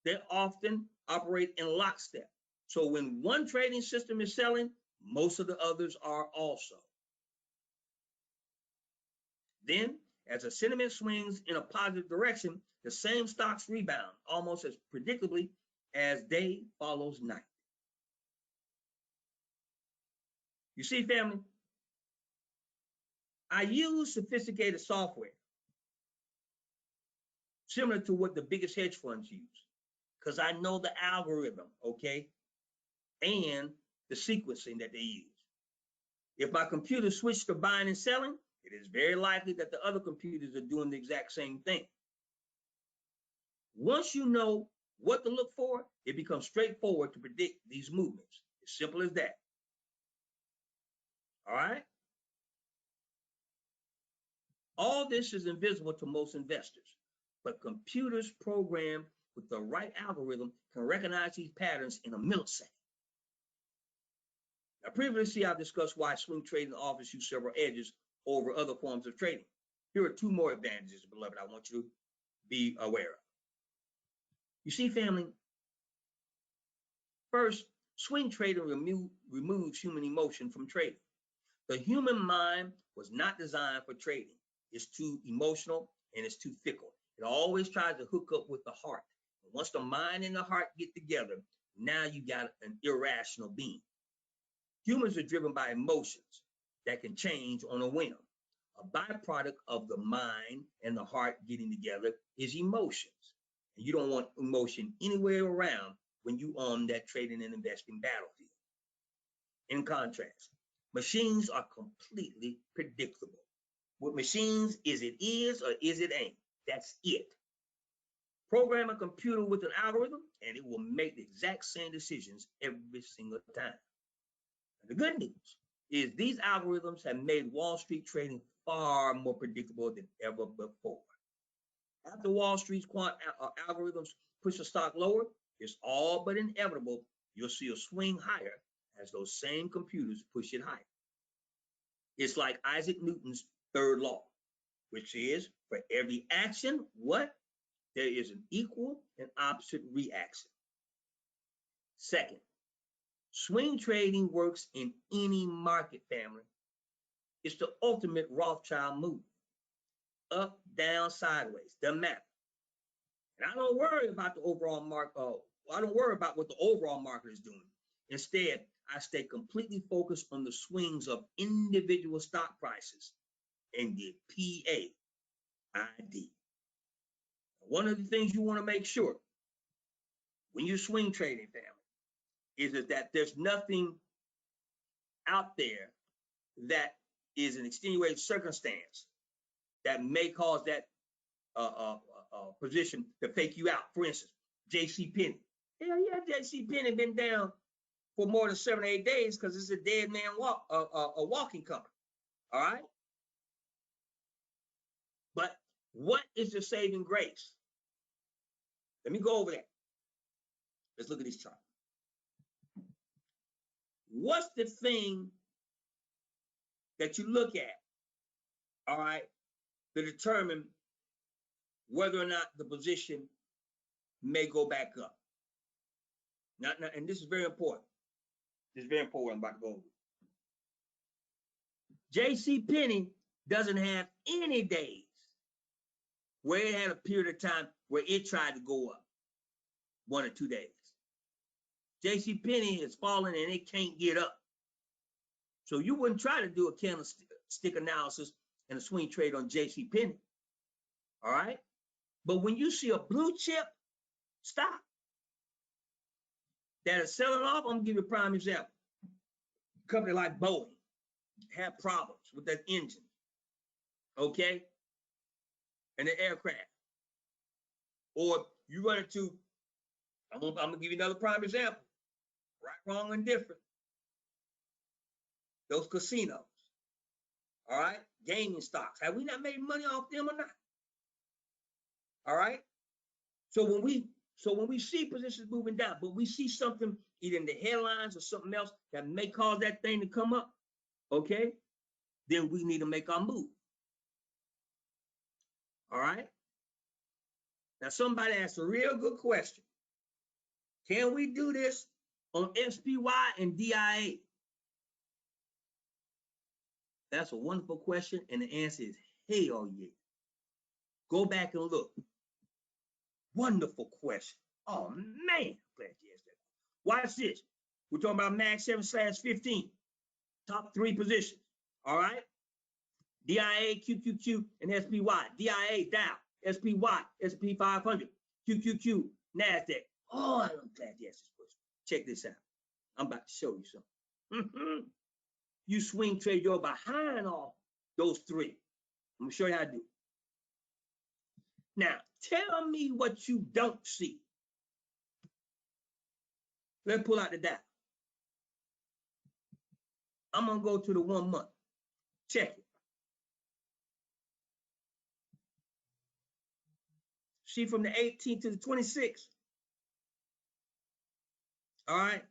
They often operate in lockstep. So when one trading system is selling, most of the others are also. Then, as the sentiment swings in a positive direction, the same stocks rebound almost as predictably as day follows night. You see, family, I use sophisticated software similar to what the biggest hedge funds use because I know the algorithm, okay, and the sequencing that they use. If my computer switched to buying and selling, it is very likely that the other computers are doing the exact same thing. Once you know what to look for, it becomes straightforward to predict these movements. As simple as that. All right? All this is invisible to most investors, but computers programmed with the right algorithm can recognize these patterns in a millisecond. Now, previously, I've discussed why swing trading offers you several edges over other forms of trading. Here are 2 more advantages, beloved, I want you to be aware of. You see, family, first, swing trading removes human emotion from trading. The human mind was not designed for trading. It's too emotional and it's too fickle. It always tries to hook up with the heart. And once the mind and the heart get together, now you got an irrational being. Humans are driven by emotions that can change on a whim. A byproduct of the mind and the heart getting together is emotions. And you don't want emotion anywhere around when you on that trading and investing battlefield. In contrast, machines are completely predictable. With machines, is it is or is it ain't. That's it. Program a computer with an algorithm and it will make the exact same decisions every single time. And the good news is these algorithms have made Wall Street trading far more predictable than ever before. After Wall Street's quant algorithms push the stock lower, it's all but inevitable you'll see a swing higher as those same computers push it higher. It's like Isaac Newton's third law, which is for every action, what? There is an equal and opposite reaction. Second, swing trading works in any market, family. It's the ultimate Rothschild move. Up, down, sideways, doesn't matter. And I don't worry about the overall market. I don't worry about what the overall market is doing. Instead, I stay completely focused on the swings of individual stock prices and get PAID. One of the things you want to make sure when you're swing trading, family, is that there's nothing out there that is an extenuating circumstance that may cause that position to fake you out. For instance, J.C. Penney. Hell yeah, J.C. Penney been down for more than 7 or 8 days because it's a dead man walking company. All right. But what is the saving grace? Let me go over that. Let's look at this chart. What's the thing that you look at, all right, to determine whether or not the position may go back up? Now, and this is very important. This is very important what I'm about to go over. J.C. Penney doesn't have any days where it had a period of time where it tried to go up 1 or 2 days. J.C. Penney has fallen and it can't get up. So you wouldn't try to do a candlestick analysis and a swing trade on J.C. Penney. All right. But when you see a blue chip stock that is selling off, I'm gonna give you a prime example. A company like Boeing had problems with that engine, okay, and the aircraft. Or you run into, I'm gonna give you another prime example. Right, wrong, and different. Those casinos, all right, gaming stocks. Have we not made money off them or not? All right. So when we see positions moving down, but we see something either in the headlines or something else that may cause that thing to come up, okay, then we need to make our move. All right. Now somebody asked a real good question. Can we do this on SPY and DIA? That's a wonderful question, and the answer is hell yeah. Go back and look. Wonderful question. Oh man, glad you asked that. Watch this. We're talking about Mag 7/15, top 3 positions. All right. DIA, QQQ, and SPY. DIA down, SPY, SP 500, QQQ, NASDAQ. Oh, I'm glad you asked this question. Check this out. I'm about to show you something. You swing trade your behind all those 3. I'm gonna show you how to do it. Now, tell me what you don't see. Let's pull out the Dow. I'm gonna go to the 1 month. Check it. See from the 18th to the 26th. All right.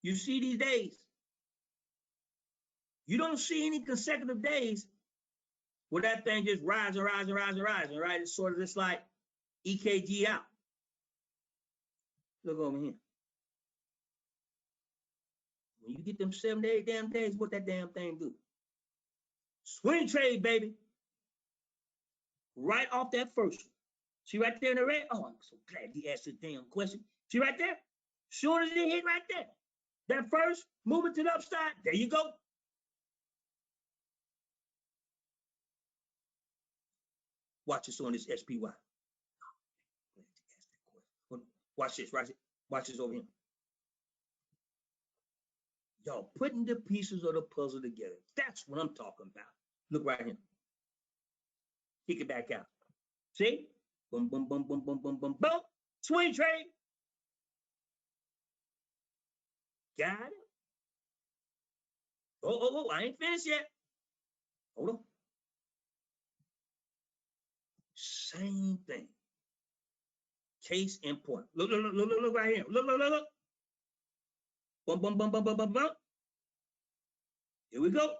You see these days. You don't see any consecutive days Well, that thing just rising, right? It's sort of just like EKG out. Look over here. When you get them 7 to 8 damn days, what that damn thing do? Swing trade, baby. Right off that first one. See right there in the red? Oh, I'm so glad he asked this damn question. See right there? Soon as it hit right there, that first movement to the upside, there you go. Watch this on this SPY. Watch this, watch this over here. Y'all putting the pieces of the puzzle together. That's what I'm talking about. Look right here. Kick it back out. See? Boom, boom, boom, boom, boom, boom, boom, boom. Swing trade. Got it? Oh, I ain't finished yet. Hold on. Same thing. Case in point. Look right here. Look. Boom, boom, boom, boom, boom, boom, boom. Here we go.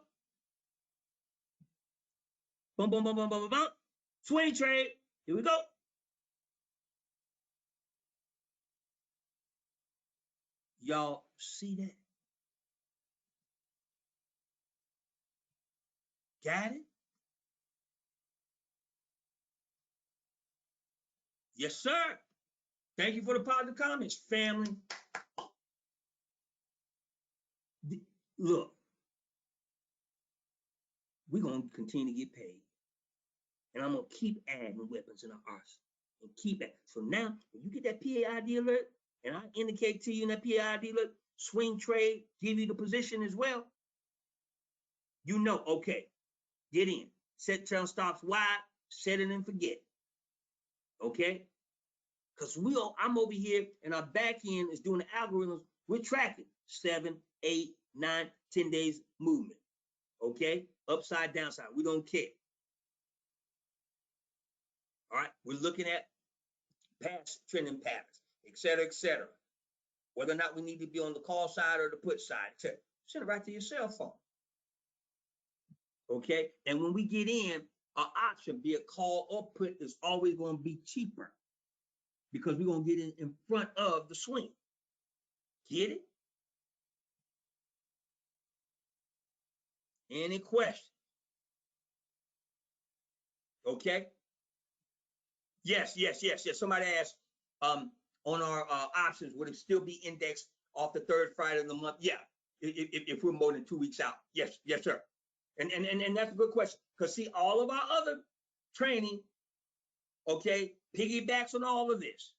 Boom, boom, boom, boom, boom, boom. Swing trade. Here we go. Y'all see that? Got it? Yes, sir. Thank you for the positive comments, family. Look, we're going to continue to get paid. And I'm going to keep adding weapons in our arsenal and keep it. So now, when you get that PAID alert, and I indicate to you in that PAID alert, swing trade, give you the position as well, you know, okay, get in. Set trail stops wide, set it and forget. Okay? Because I'm over here and our back end is doing the algorithms. We're tracking 7, 8, 9, 10 days movement. Okay? Upside, downside. We don't care. All right? We're looking at past trending patterns, et cetera, whether or not we need to be on the call side or the put side, et cetera. Send it right to your cell phone. Okay? And when we get in, our option, be it call or put, is always going to be cheaper because we're going to get in front of the swing. Get it? Any questions? Okay? Yes. Somebody asked, on our options, would it still be indexed off the third Friday of the month? Yeah, if we're more than 2 weeks out. Yes, sir. And that's a good question. Because see, all of our other training, okay, piggybacks on all of this.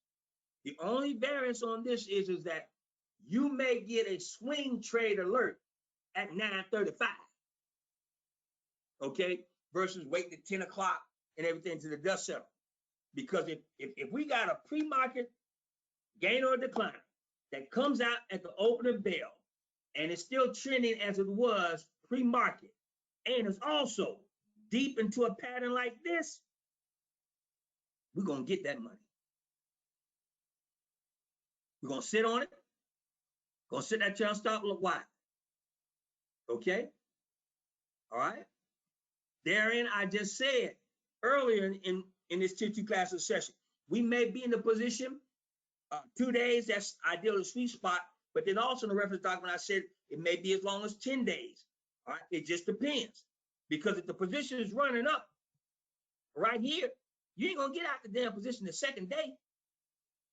The only variance on this is that you may get a swing trade alert at 9:35. Okay, versus waiting at 10 o'clock and everything to the dust settle. Because if we got a pre-market gain or decline that comes out at the opening bell and it's still trending as it was pre-market and is also deep into a pattern like this, we're going to get that money. We're going to sit on it. Going to sit that trail stop look wide. Okay? All right? Therein, I just said earlier in this Tier 2 classes session, we may be in the position 2 days, that's ideally sweet spot, but then also in the reference document, I said it may be as long as 10 days. All right, it just depends. Because if the position is running up right here, you ain't gonna get out the damn position the second day.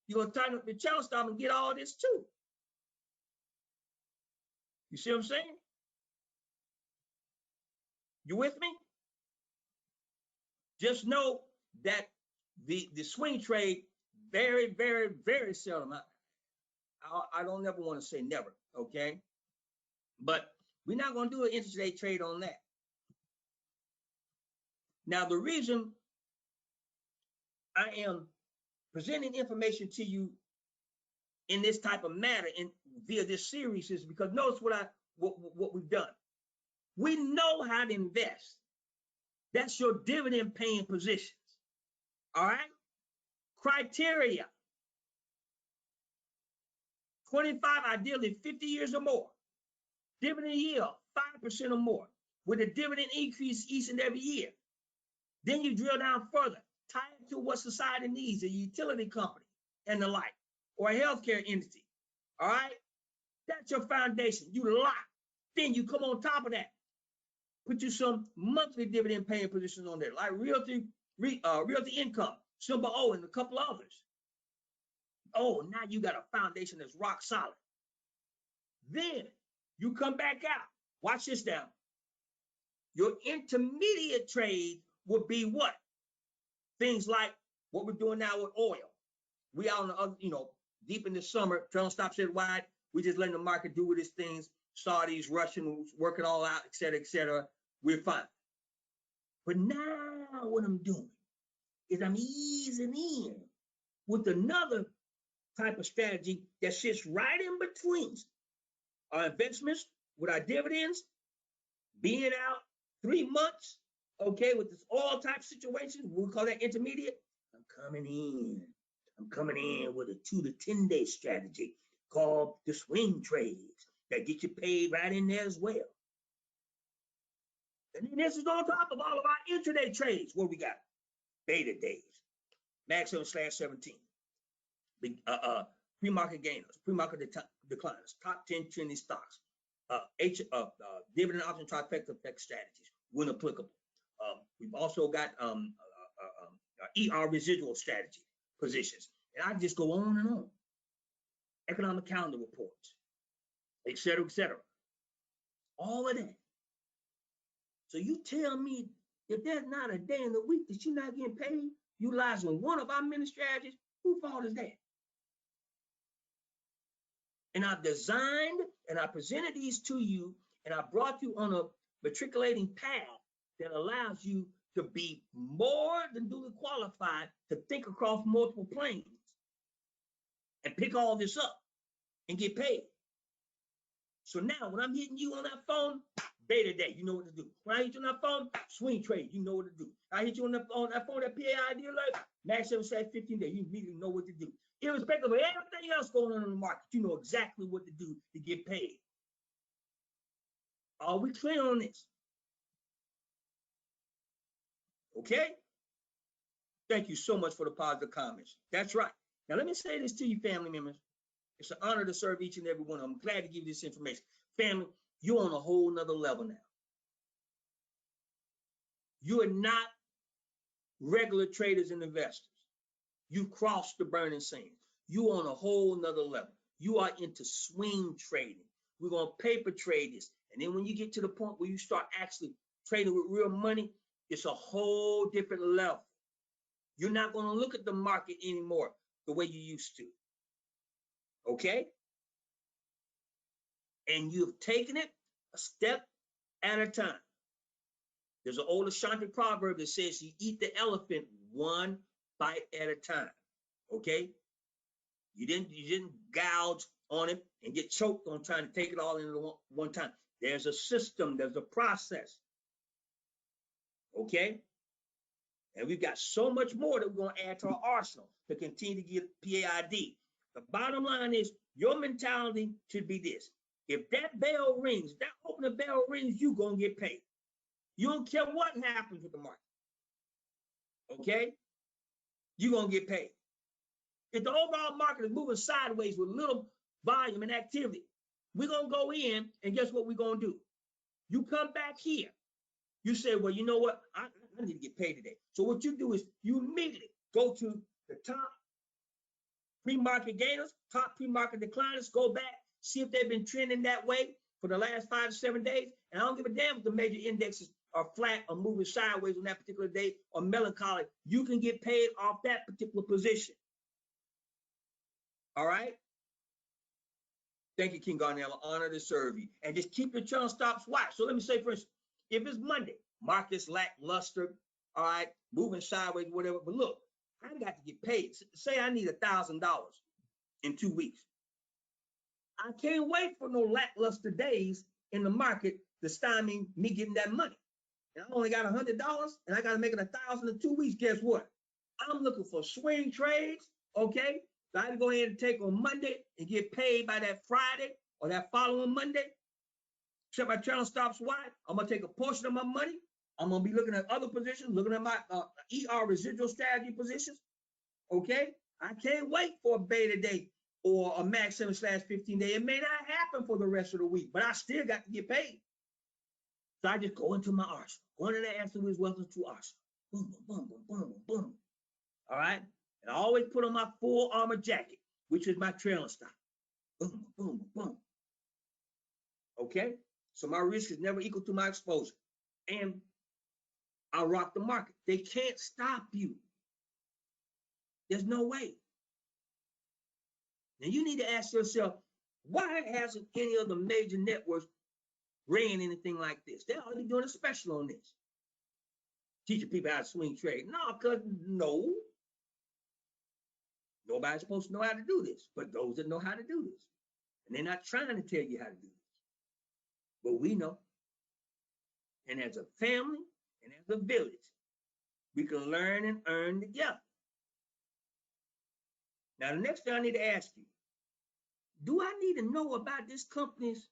You're gonna tighten up the challenge stop and get all this too. You see what I'm saying? You with me? Just know that the swing trade very, very, very seldom. I don't never want to say never, okay? But we're not going to do an intraday trade on that. Now, the reason I am presenting information to you in this type of manner via this series is because notice what we've done. We know how to invest. That's your dividend paying positions. All right? Criteria. 25, ideally 50 years or more. Dividend yield, 5% or more, with a dividend increase each and every year. Then you drill down further, tie it to what society needs, a utility company and the like, or a healthcare entity. All right? That's your foundation. You lock. Then you come on top of that. Put you some monthly dividend paying positions on there, like realty income, symbol O, and a couple others. Oh, now you got a foundation that's rock solid. Then you come back out. Watch this now. Your intermediate trade would be what? Things like what we're doing now with oil. We out on the other, deep in the summer, Trump stops it wide. We just letting the market do with its things. Saudis, Russians, working all out, et cetera, et cetera. We're fine. But now what I'm doing is I'm easing in with another type of strategy that sits right in between our investments with our dividends, being out 3 months, okay, with this oil type situation, we call that intermediate. I'm coming in with a 2 to 10 day strategy called the swing trades that get you paid right in there as well. And then this is on top of all of our intraday trades. What we got? Beta days, maximum/17, pre-market gainers, pre-market decliners, top 10 trending stocks, dividend option trifecta effect strategies when applicable. We've also got ER residual strategy positions, and I just go on and on. Economic calendar reports, et cetera, et cetera. All of that. So you tell me if there's not a day in the week that you're not getting paid utilizing one of our many strategies, whose fault is that? And I've designed and I presented these to you, and I brought you on a matriculating path that allows you to be more than duly qualified to think across multiple planes and pick all this up and get paid. So now when I'm hitting you on that phone, beta day, you know what to do. When I hit you on that phone, swing trade, you know what to do. I hit you on that phone, that PAID alert, maximum/15 day, you immediately know what to do. Irrespective of everything else going on in the market, you know exactly what to do to get paid. Are we clear on this? Okay? Thank you so much for the positive comments. That's right. Now let me say this to you, family members. It's an honor to serve each and every one of them. I'm glad to give you this information. Family, you're on a whole nother level now. You are not regular traders and investors. You crossed the burning sands. You're on a whole nother level. You are into swing trading. We're going to paper trade this. And then when you get to the point where you start actually trading with real money, it's a whole different level. You're not going to look at the market anymore the way you used to. Okay? And you've taken it a step at a time. There's an old Ashanti proverb that says you eat the elephant one bite at a time. Okay? You didn't gouge on it and get choked on trying to take it all in one time. There's a system, there's a process. Okay? And we've got so much more that we're going to add to our arsenal to continue to get PAID. The bottom line is your mentality should be this. If that bell rings, that opening bell rings, you're going to get paid. You don't care what happens with the market. Okay? You're going to get paid. If the overall market is moving sideways with little volume and activity, we're going to go in, and guess what we're going to do? You come back here. You say, well, you know what? I need to get paid today. So what you do is you immediately go to the top pre-market gainers, top pre-market decliners, go back, see if they've been trending that way for the last 5 to 7 days. And I don't give a damn if the major indexes are flat or moving sideways on that particular day or melancholy. You can get paid off that particular position. All right? Thank you, King Garnell. Honor to serve you. And just keep your channel stops watch. So let me say, for instance, if it's Monday, market's lackluster, all right, moving sideways, whatever. But look, I got to get paid. Say I need $1,000 in 2 weeks. I can't wait for no lackluster days in the market to stymie me getting that money. And I only got $100 and I got to make it 1,000 in 2 weeks. Guess what? I'm looking for swing trades, okay? So I can go ahead and take on Monday and get paid by that Friday or that following Monday. Except my channel stops wide. I'm going to take a portion of my money. I'm going to be looking at other positions, looking at my ER residual strategy positions. Okay. I can't wait for a beta day or a max 7/15 day. It may not happen for the rest of the week, but I still got to get paid. So I just go into my arsenal, go into the Anthony Wiz Wealth II arsenal. Boom, boom, boom, boom, boom, boom. All right. And I always put on my full armor jacket, which is my trailing stock. Boom, boom, boom. Okay. So my risk is never equal to my exposure. And I rock the market. They can't stop you. There's no way. Now you need to ask yourself, why hasn't any of the major networks ran anything like this? They're already doing a special on this. Teaching people how to swing trade. No, because no. Nobody's supposed to know how to do this, but those that know how to do this. And they're not trying to tell you how to do this. But we know. And as a family and as a village, we can learn and earn together. Now, the next thing I need to ask you, do I need to know about this company's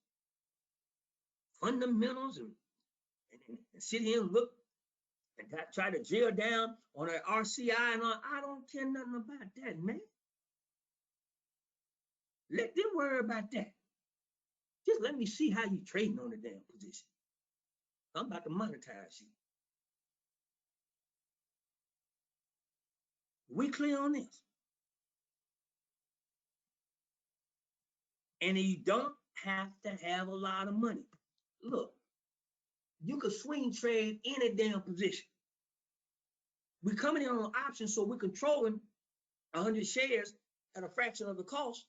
fundamentals and sit here and look and try to drill down on their RCI and all? I don't care nothing about that, man. Let them worry about that. Just let me see how you trading on the damn position. I'm about to monetize you. We clear on this? And you don't have to have a lot of money. Look, you could swing trade any damn position. We're coming in on options, so we're controlling 100 shares at a fraction of the cost.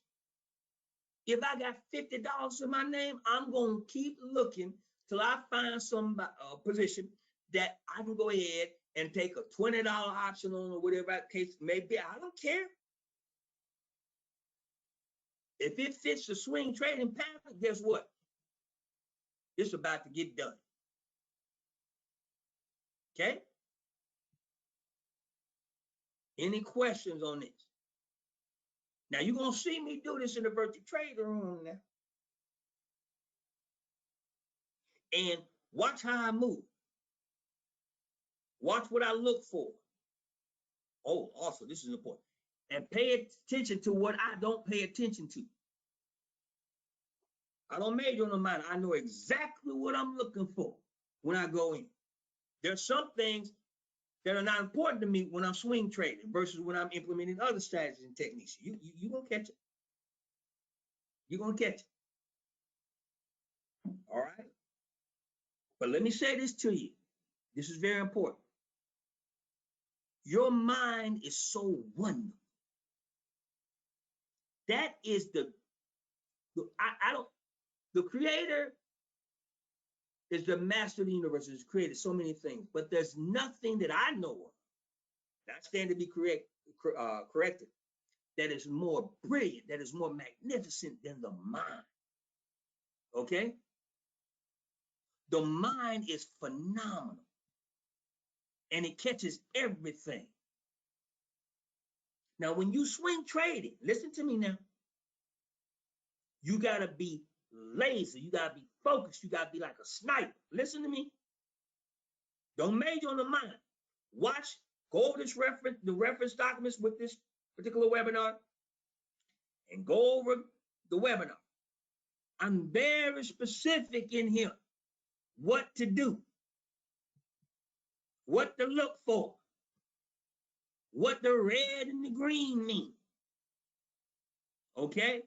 If I got $50 in my name, I'm going to keep looking till I find some position that I can go ahead and take a $20 option on or whatever that case may be. I don't care. If it fits the swing trading pattern, guess what? It's about to get done. Okay? Any questions on this? Now, you're going to see me do this in the virtual trader room now. And watch how I move. Watch what I look for. Oh, also, this is important. And pay attention to what I don't pay attention to. I don't major on the matter. I know exactly what I'm looking for when I go in. There's some things that are not important to me when I'm swing trading versus when I'm implementing other strategies and techniques. You're going to catch it. You're going to catch it. All right? But let me say this to you. This is very important. Your mind is so wonderful. That is the creator is the master of the universe, has created so many things, but there's nothing that I know of, that stand to be corrected, that is more brilliant, that is more magnificent than the mind. Okay? The mind is phenomenal, and it catches everything. Now, when you swing trading, listen to me now, you got to be lazy. You got to be focused. You got to be like a sniper. Listen to me. Don't major on the mind. Watch, go over the reference documents with this particular webinar and go over the webinar. I'm very specific in here. What to do. What to look for. What the red and the green mean. Okay?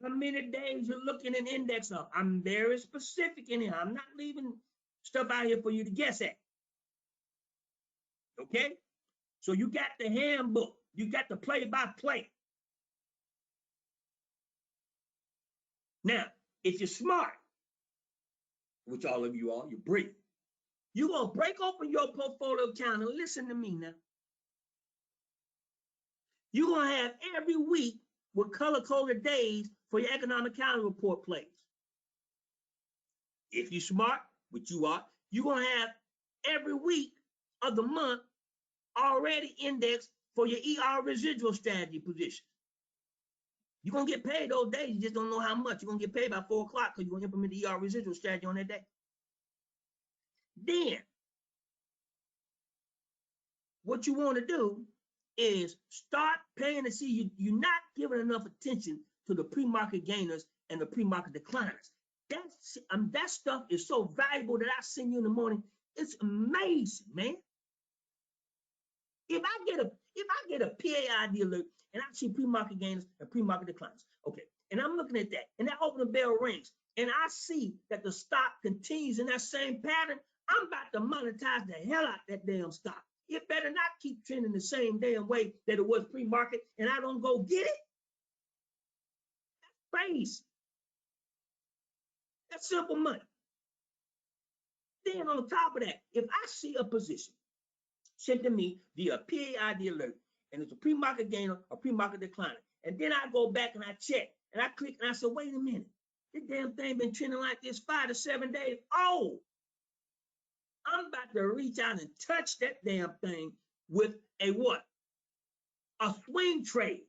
How many days you're looking an index up? I'm very specific in here. I'm not leaving stuff out here for you to guess at. Okay? So you got the handbook. You got the play-by-play. Now, if you're smart, which all of you are, you're brilliant, you're going to break open your portfolio account and listen to me now. You're going to have every week with color-coded days for your economic calendar report plays. If you're smart, which you are, you're going to have every week of the month already indexed for your ER residual strategy position. You're going to get paid those days. You just don't know how much. You're going to get paid by 4 o'clock because you're going to implement the ER residual strategy on that day. Then what you want to do is start paying to see you're not giving enough attention to the pre-market gainers and the pre-market decliners. That stuff is so valuable that I send you in the morning. It's amazing, man. If I get a PAID alert and I see pre-market gainers and pre-market decliners, okay, and I'm looking at that, and that opening bell rings, and I see that the stock continues in that same pattern, I'm about to monetize the hell out that damn stock. It better not keep trending the same damn way that it was pre-market, and I don't go get it. That's crazy. That's simple money. Then on top of that, if I see a position sent to me via PAID alert, and it's a pre-market gainer or pre-market decliner, and then I go back and I check, and I click, and I say, wait a minute, this damn thing been trending like this 5 to 7 days. Oh, I'm about to reach out and touch that damn thing with a what? A swing trade.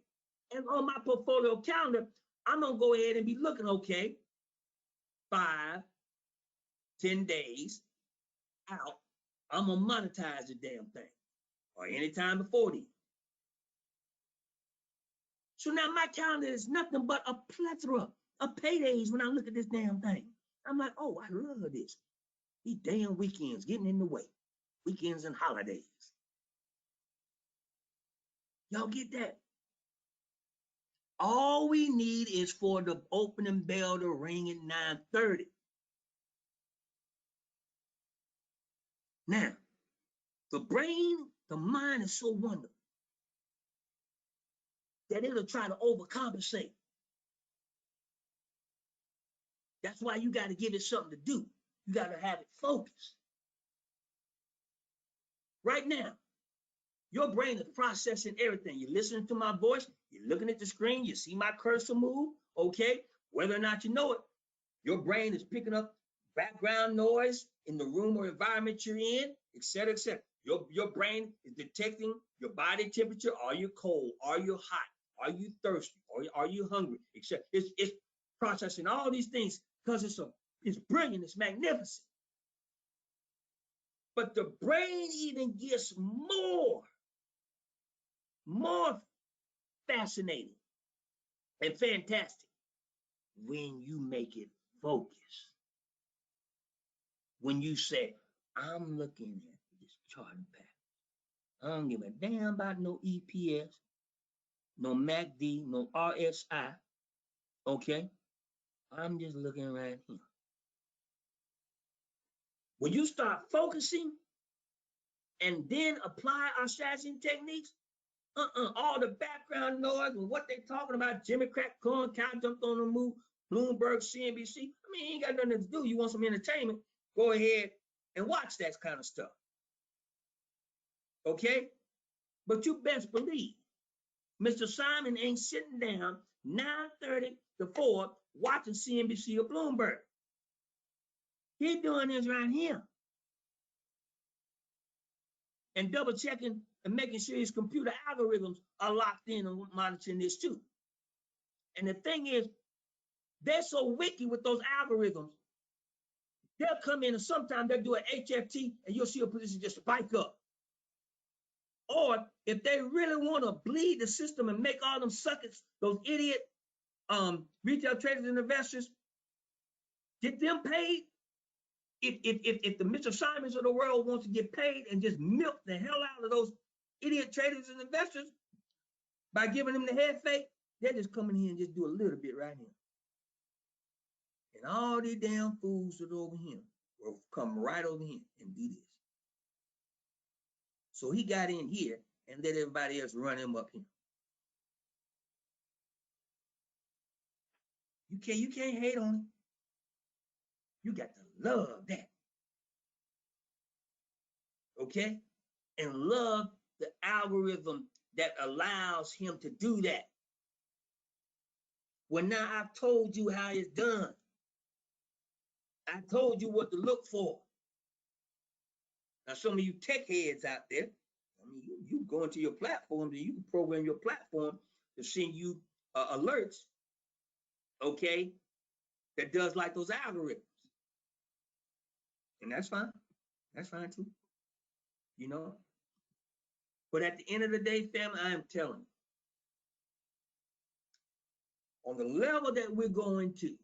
And on my portfolio calendar, I'm going to go ahead and be looking, okay, 5, 10 days out, I'm going to monetize the damn thing, or anytime before then. So now my calendar is nothing but a plethora of paydays when I look at this damn thing. I'm like, oh, I love this. These damn weekends getting in the way. Weekends and holidays. Y'all get that? All we need is for the opening bell to ring at 9:30. Now, the brain, the mind is so wonderful that it'll try to overcompensate. That's why you got to give it something to do. You got to have it focused. Right now, your brain is processing everything. You're listening to my voice, you're looking at the screen, you see my cursor move, okay? Whether or not you know it, your brain is picking up background noise in the room or environment you're in, et cetera, et cetera. Your brain is detecting your body temperature. Are you cold? Are you hot? Are you thirsty? Are you hungry? Etc. It's processing all these things because it's brilliant, it's magnificent. But the brain even gets more fascinating and fantastic when you make it focus. When you say, I'm looking at this charting pattern. I don't give a damn about no EPS, no MACD, no RSI. Okay? I'm just looking right here. When you start focusing and then apply our strategy and techniques, all the background noise and what they talking about, Jimmy crack corn, cow jumped on the move, Bloomberg, CNBC. I mean, you ain't got nothing to do. You want some entertainment, go ahead and watch that kind of stuff. Okay? But you best believe Mr. Simon ain't sitting down 9:30 to 4 watching CNBC or Bloomberg. He's doing this right here. And double checking and making sure his computer algorithms are locked in and monitoring this too. And the thing is, they're so wicked with those algorithms, they'll come in and sometimes they'll do an HFT and you'll see a position just spike up. Or if they really want to bleed the system and make all them suckers, those idiot retail traders and investors, get them paid. If the Mr. Simons of the world wants to get paid and just milk the hell out of those idiot traders and investors by giving them the head fake, they're just coming here and just do a little bit right here. And all these damn fools that are over here will come right over here and do this. So he got in here and let everybody else run him up here. You can't hate on him. You got to love that. Okay? And love the algorithm that allows him to do that. Well, now I've told you how it's done. I told you what to look for. Now, some of you tech heads out there, I mean, you go into your platform and you can program your platform to send you alerts, okay, that does like those algorithms. And that's fine. That's fine too. You know. But at the end of the day, family, I am telling you, on the level that we're going to,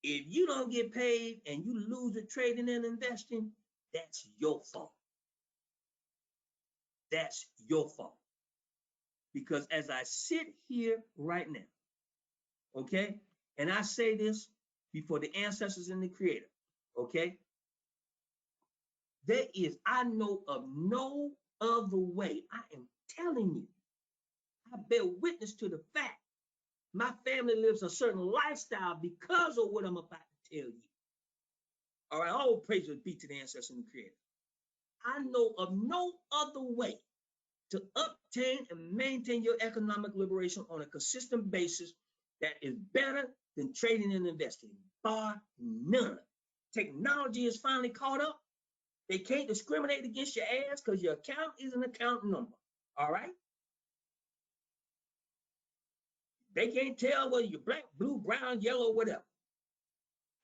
if you don't get paid and you lose at trading and investing, that's your fault. That's your fault. Because as I sit here right now, okay, and I say this before the ancestors and the creator, okay, I know of no other way. I am telling you, I bear witness to the fact my family lives a certain lifestyle because of what I'm about to tell you. All right, all praise be to the ancestors and the creator. I know of no other way to obtain and maintain your economic liberation on a consistent basis that is better than trading and investing, bar none. Technology is finally caught up. They can't discriminate against your ass because your account is an account number. All right? They can't tell whether you're black, blue, brown, yellow, whatever.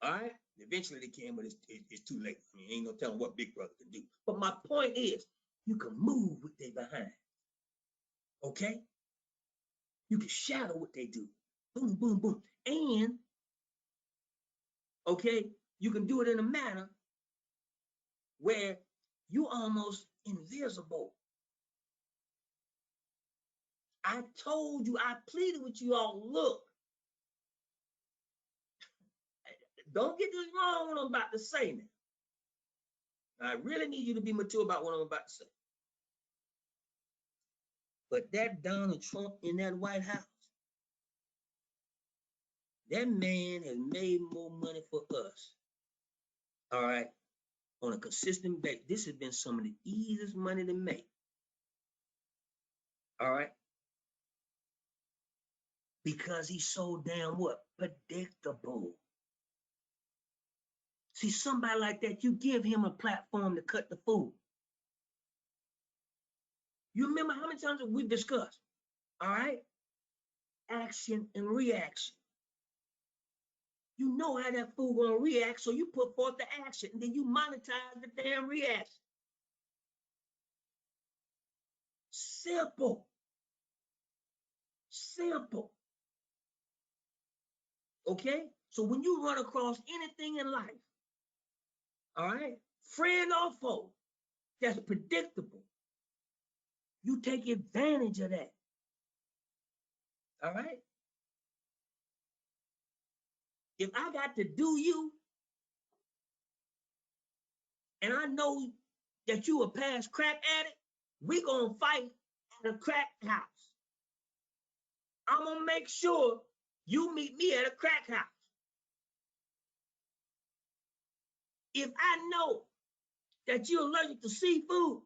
All right? Eventually they can, but it's too late. I mean, ain't no telling what Big Brother can do. But my point is, you can move what they behind. Okay? You can shadow what they do. Boom, boom, boom. And, okay, you can do it in a manner where you almost invisible. I told you, I pleaded with you all, look, don't get this wrong what I'm about to say now. I really need you to be mature about what I'm about to say. But that Donald Trump in that White House, that man has made more money for us, all right, on a consistent basis. This has been some of the easiest money to make, all right, because he's so damn what? Predictable. See, somebody like that, you give him a platform to cut the food. You remember how many times we've discussed, all right, action and reaction. You know how that fool gonna react, so you put forth the action, and then you monetize the damn reaction. Simple. Simple. Okay? So when you run across anything in life, all right, friend or foe, that's predictable, you take advantage of that. All right? If I got to do you, and I know that you a past crack addict, we gonna fight at a crack house. I'm gonna make sure you meet me at a crack house. If I know that you're allergic to seafood,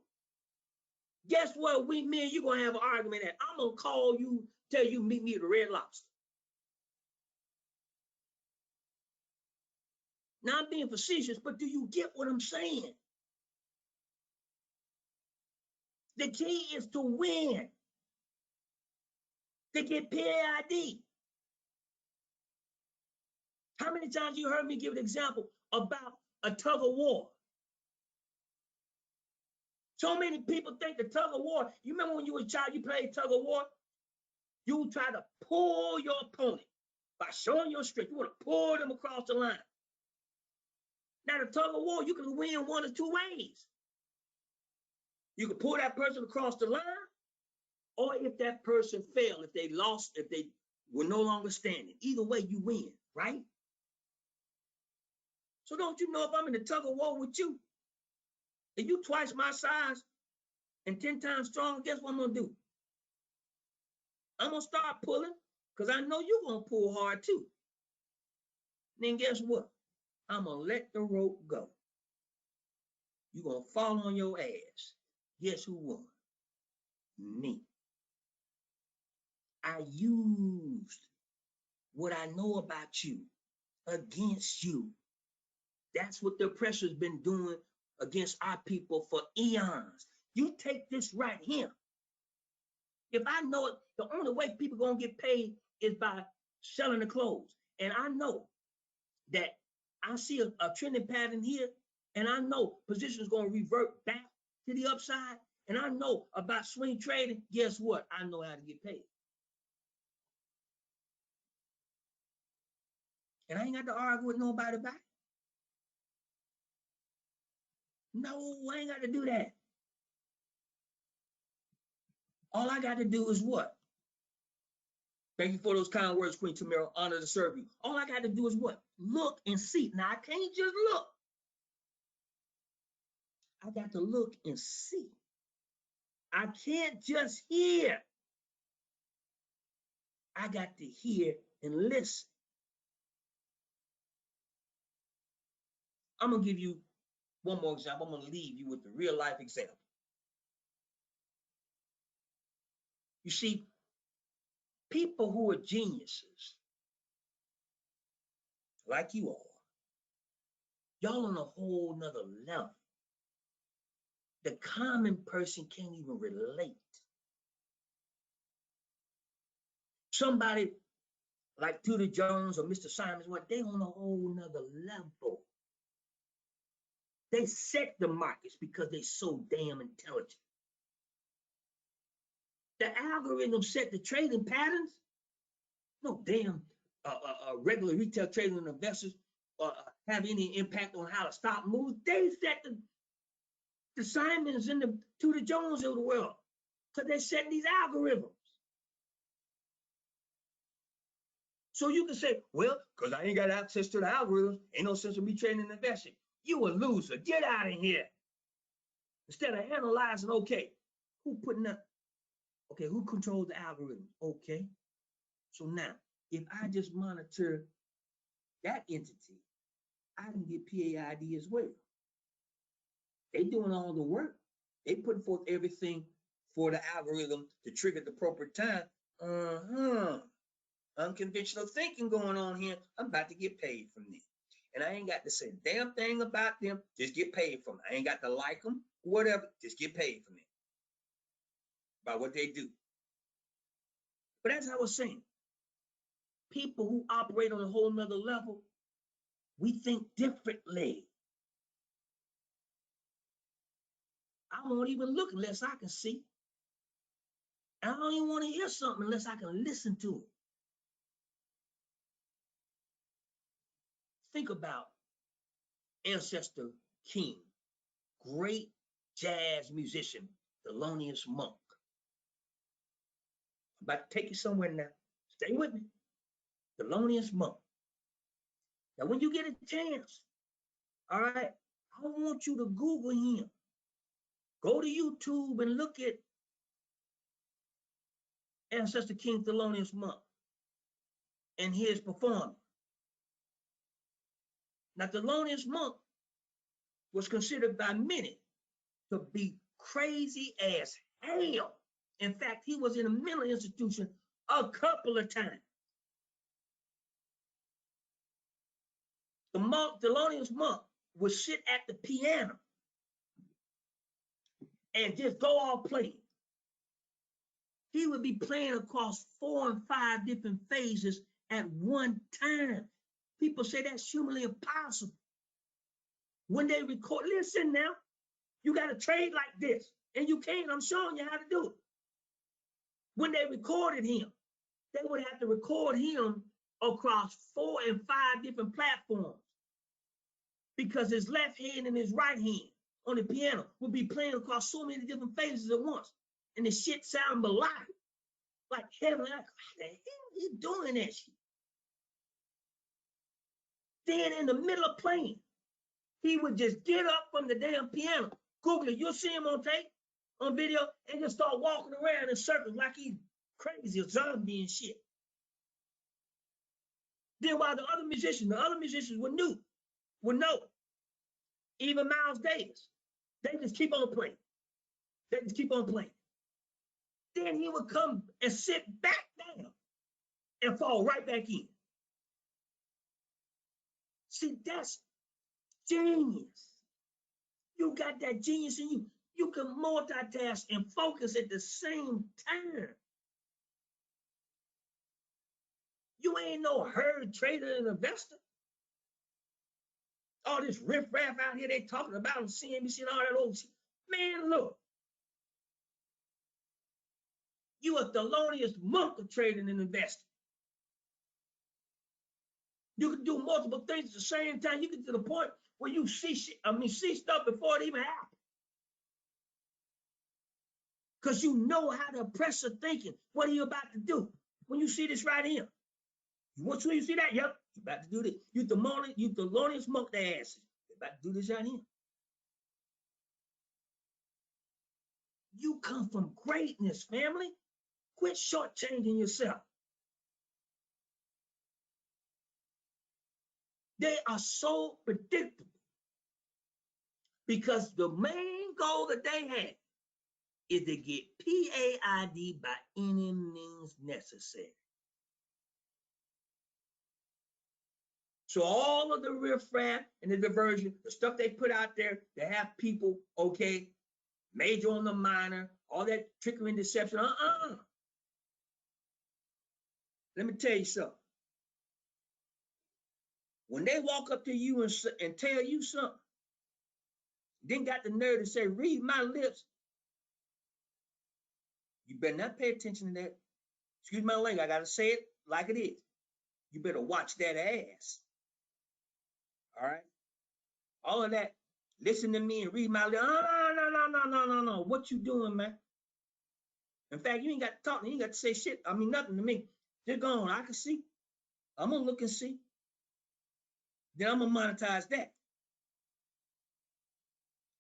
guess what? Me and you gonna have an argument at. I'm gonna call you, tell you meet me at the Red Lobster. Now I'm being facetious, but do you get what I'm saying? The key is to win, to get PAID. How many times you heard me give an example about a tug of war? So many people think the tug of war, you remember when you were a child, you played tug of war? You would try to pull your opponent by showing your strength. You want to pull them across the line. Now, the tug of war, you can win one of two ways. You can pull that person across the line, or if that person failed, if they lost, if they were no longer standing. Either way, you win, right? So don't you know if I'm in the tug of war with you, and you twice my size and 10 times strong, guess what I'm going to do? I'm going to start pulling because I know you're going to pull hard too. Then guess what? I'm going to let the rope go. You're going to fall on your ass. Guess who won? Me. I used what I know about you against you. That's what the oppressor's been doing against our people for eons. You take this right here. If I know it, the only way people are going to get paid is by selling the clothes. And I know that I see a trending pattern here, and I know position is going to revert back to the upside, and I know about swing trading, guess what? I know how to get paid. And I ain't got to argue with nobody about it. No, I ain't got to do that. All I got to do is what? Thank you for those kind words, Queen Tamara. Honor to serve you. All I got to do is what? Look and see. Now, I can't just look. I got to look and see. I can't just hear. I got to hear and listen. I'm going to give you one more example. I'm going to leave you with the real life example. You see, people who are geniuses, like you all, y'all on a whole nother level. The common person can't even relate. Somebody like Tudor Jones or Mr. Simons, they on a whole nother level. They set the markets because they're so damn intelligent. The algorithm set the trading patterns. No damn regular retail trading investors have any impact on how the stock moves. They set the Simons and the Tudor Jones of the world because they're setting these algorithms. So you can say, well, because I ain't got access to the algorithms, ain't no sense of me trading and investing. You a loser. Get out of here. Instead of analyzing, okay, who controls the algorithm? Okay. So now, if I just monitor that entity, I can get PAID as well. They doing all the work. They putting forth everything for the algorithm to trigger at the appropriate time. Unconventional thinking going on here. I'm about to get paid from them. And I ain't got to say a damn thing about them. Just get paid from them. I ain't got to like them, whatever. Just get paid from them by what they do. But as I was saying, people who operate on a whole nother level, we think differently. I won't even look unless I can see. I don't even want to hear something unless I can listen to it. Think about Ancestor King, great jazz musician, Thelonious Monk. I'm about to take you somewhere now. Stay with me. Thelonious Monk. Now, when you get a chance, all right, I want you to Google him. Go to YouTube and look at Ancestor King Thelonious Monk and his performance. Now, Thelonious Monk was considered by many to be crazy as hell. In fact, he was in a mental institution a couple of times. Thelonious Monk would sit at the piano and just go off playing. He would be playing across 4 and 5 different phases at one time. People say that's humanly impossible. When they record, listen now, you got to trade like this, and you can't. I'm showing you how to do it. When they recorded him, they would have to record him across 4 and 5 different platforms because his left hand and his right hand on the piano would be playing across so many different phases at once, and the shit sound melodic. Like heaven, like, how the hell you doing that shit? Then in the middle of playing, he would just get up from the damn piano. Google it, you'll see him on tape, on video, and just start walking around in circles like he's crazy, a zombie and shit. Then while the other musicians would know. Even Miles Davis, they just keep on playing. Then he would come and sit back down and fall right back in. See, that's genius. You got that genius in you. You can multitask and focus at the same time. You ain't no herd trader and investor. all this riffraff out here they talking about on CNBC and all that old shit. Man, look, you a Thelonious Monk of trading and investing. You can do multiple things at the same time. You get to the point where you see shit, see stuff before it even happens. Because you know how to press the thinking. What are you about to do? When you see this right here. Once you see that, yep, you're about to do this. You Thelonious Monk the asses. You're about to do this right here. You come from greatness, family. Quit shortchanging yourself. They are so predictable because the main goal that they have is to get PAID by any means necessary. So all of the riffraff and the diversion, the stuff they put out there to have people, okay, major on the minor, all that trickery and deception, Let me tell you something. When they walk up to you and tell you something, then got the nerve to say, read my lips, you better not pay attention to that. Excuse my language, I got to say it like it is. You better watch that ass. All right? All of that, listen to me and read my lips. No. What you doing, man? In fact, you ain't got to talk. You ain't got to say shit. Nothing to me. Just go on. I can see. I'm going to look and see. Then I'm going to monetize that.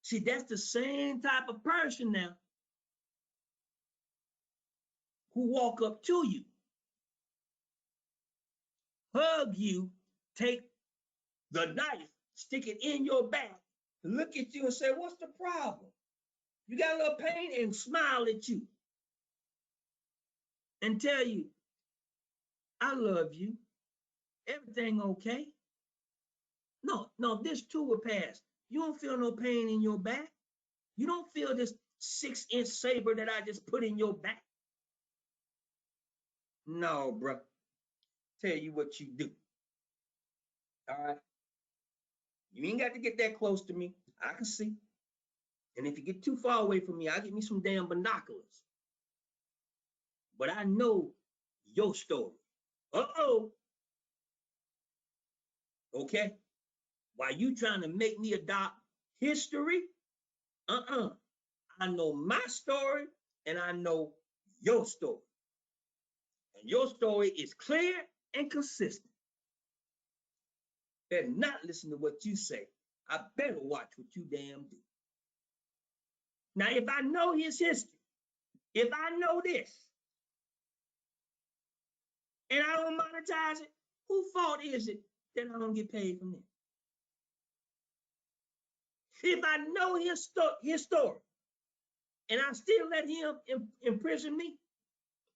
See, that's the same type of person now who walk up to you, hug you, take the knife, stick it in your back, look at you and say, what's the problem? You got a little pain, and smile at you and tell you, I love you. Everything okay? No, this too will pass. You don't feel no pain in your back. You don't feel this 6-inch saber that I just put in your back. No, bro. Tell you what you do. All right? You ain't got to get that close to me. I can see. And if you get too far away from me, I'll get me some damn binoculars. But I know your story. Uh-oh. Okay? While you trying to make me adopt history, I know my story and I know your story. And your story is clear and consistent. Better not listen to what you say. I better watch what you damn do. Now, if I know his history, if I know this, and I don't monetize it, whose fault is it that I don't get paid from this? If I know his story, and I still let him imprison me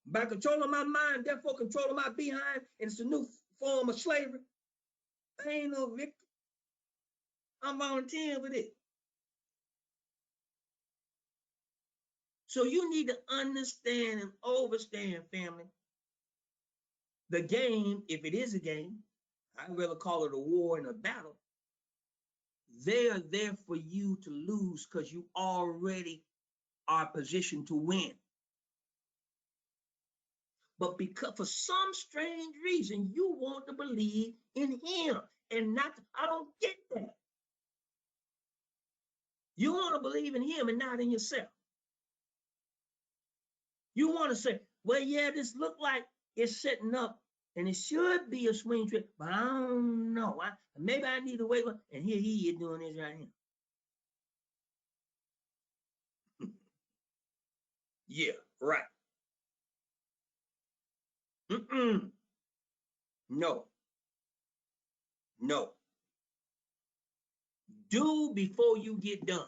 by controlling my mind, therefore controlling my behind, and it's a new form of slavery, I ain't no victim. I'm volunteering for this. So you need to understand and understand, family, the game, if it is a game, I'd rather call it a war and a battle. They are there for you to lose because you already are positioned to win. But because for some strange reason, you want to believe in him and not, I don't get that. You want to believe in him and not in yourself. You want to say, well, yeah, this look like it's setting up and it should be a swing trade, but I don't know. Maybe I need to wait. And here he is doing this right here. Yeah, right. No. Do before you get done.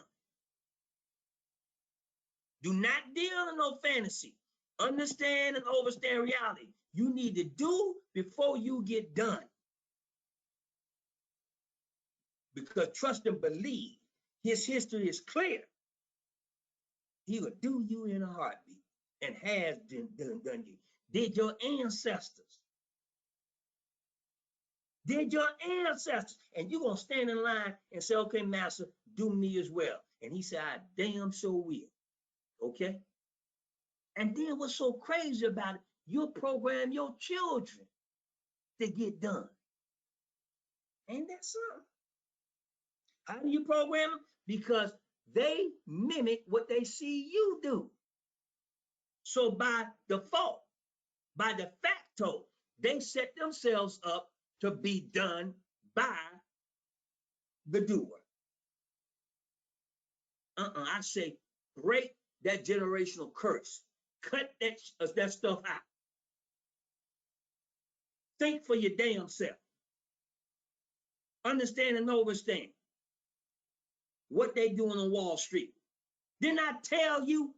Do not deal in no fantasy. Understand and understand reality. You need to do before you get done. Because trust and believe, his history is clear. He will do you in a heartbeat and has done you. Did your ancestors. did your ancestors. And you're going to stand in line and say, okay, master, do me as well. And he said, I damn sure will. Okay? And then what's so crazy about it, you'll program your children to get done. Ain't that something? How do you program them? Because they mimic what they see you do. So by default, by de facto, they set themselves up to be done by the doer. I say break that generational curse. Cut that stuff out. Think for your damn self. Understand and overstand what they doing on Wall Street. Didn't I tell you,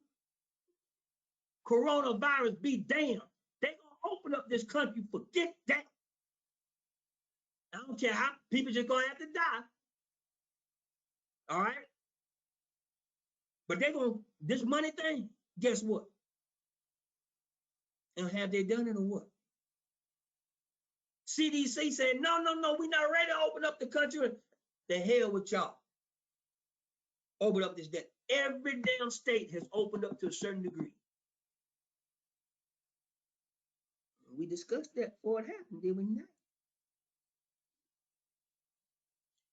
coronavirus be damned? They gonna open up this country, forget that. I don't care how, people just gonna have to die. All right? But they're gonna, this money thing, guess what? And have they done it or what? CDC said, no, we're not ready to open up the country. The hell with y'all. Open up this debt. Every damn state has opened up to a certain degree. We discussed that before it happened, did we not?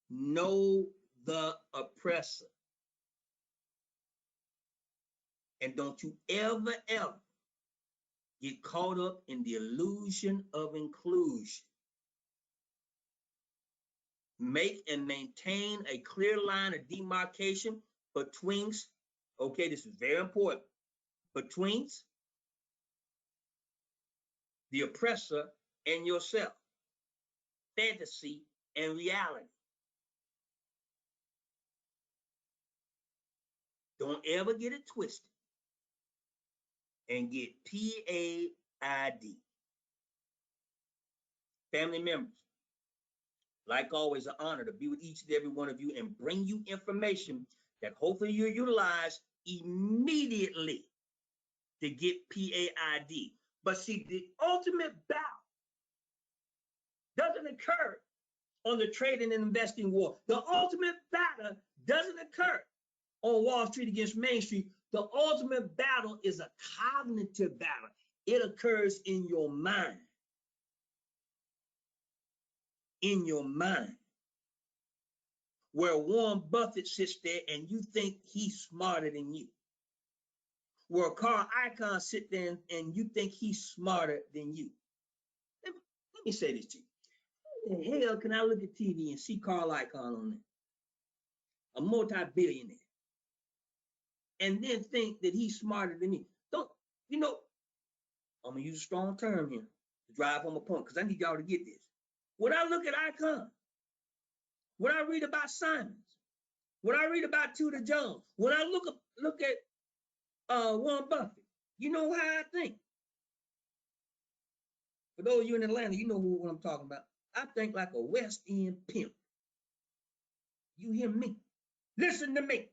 Know the oppressor. And don't you ever get caught up in the illusion of inclusion. Make and maintain a clear line of demarcation between, okay, this is very important, between the oppressor and yourself, fantasy and reality. Don't ever get it twisted and get PAID. Family members, like always, an honor to be with each and every one of you and bring you information that hopefully you'll utilize immediately to get PAID. But see, the ultimate battle doesn't occur on the trading and investing war. The ultimate battle doesn't occur on Wall Street against Main Street. The ultimate battle is a cognitive battle. It occurs in your mind. In your mind. Where Warren Buffett sits there and you think he's smarter than you. Where Carl Icahn sits there and you think he's smarter than you. Let me say this to you. How the hell can I look at TV and see Carl Icahn on there? A multi-billionaire. And then think that he's smarter than me. Don't, you know, I'm going to use a strong term here to drive home a point because I need y'all to get this. When I look at Icahn, when I read about Simons, when I read about Tudor Jones, when I look at Warren Buffett, you know how I think. For those of you in Atlanta, you know what I'm talking about. I think like a West End pimp. You hear me? Listen to me.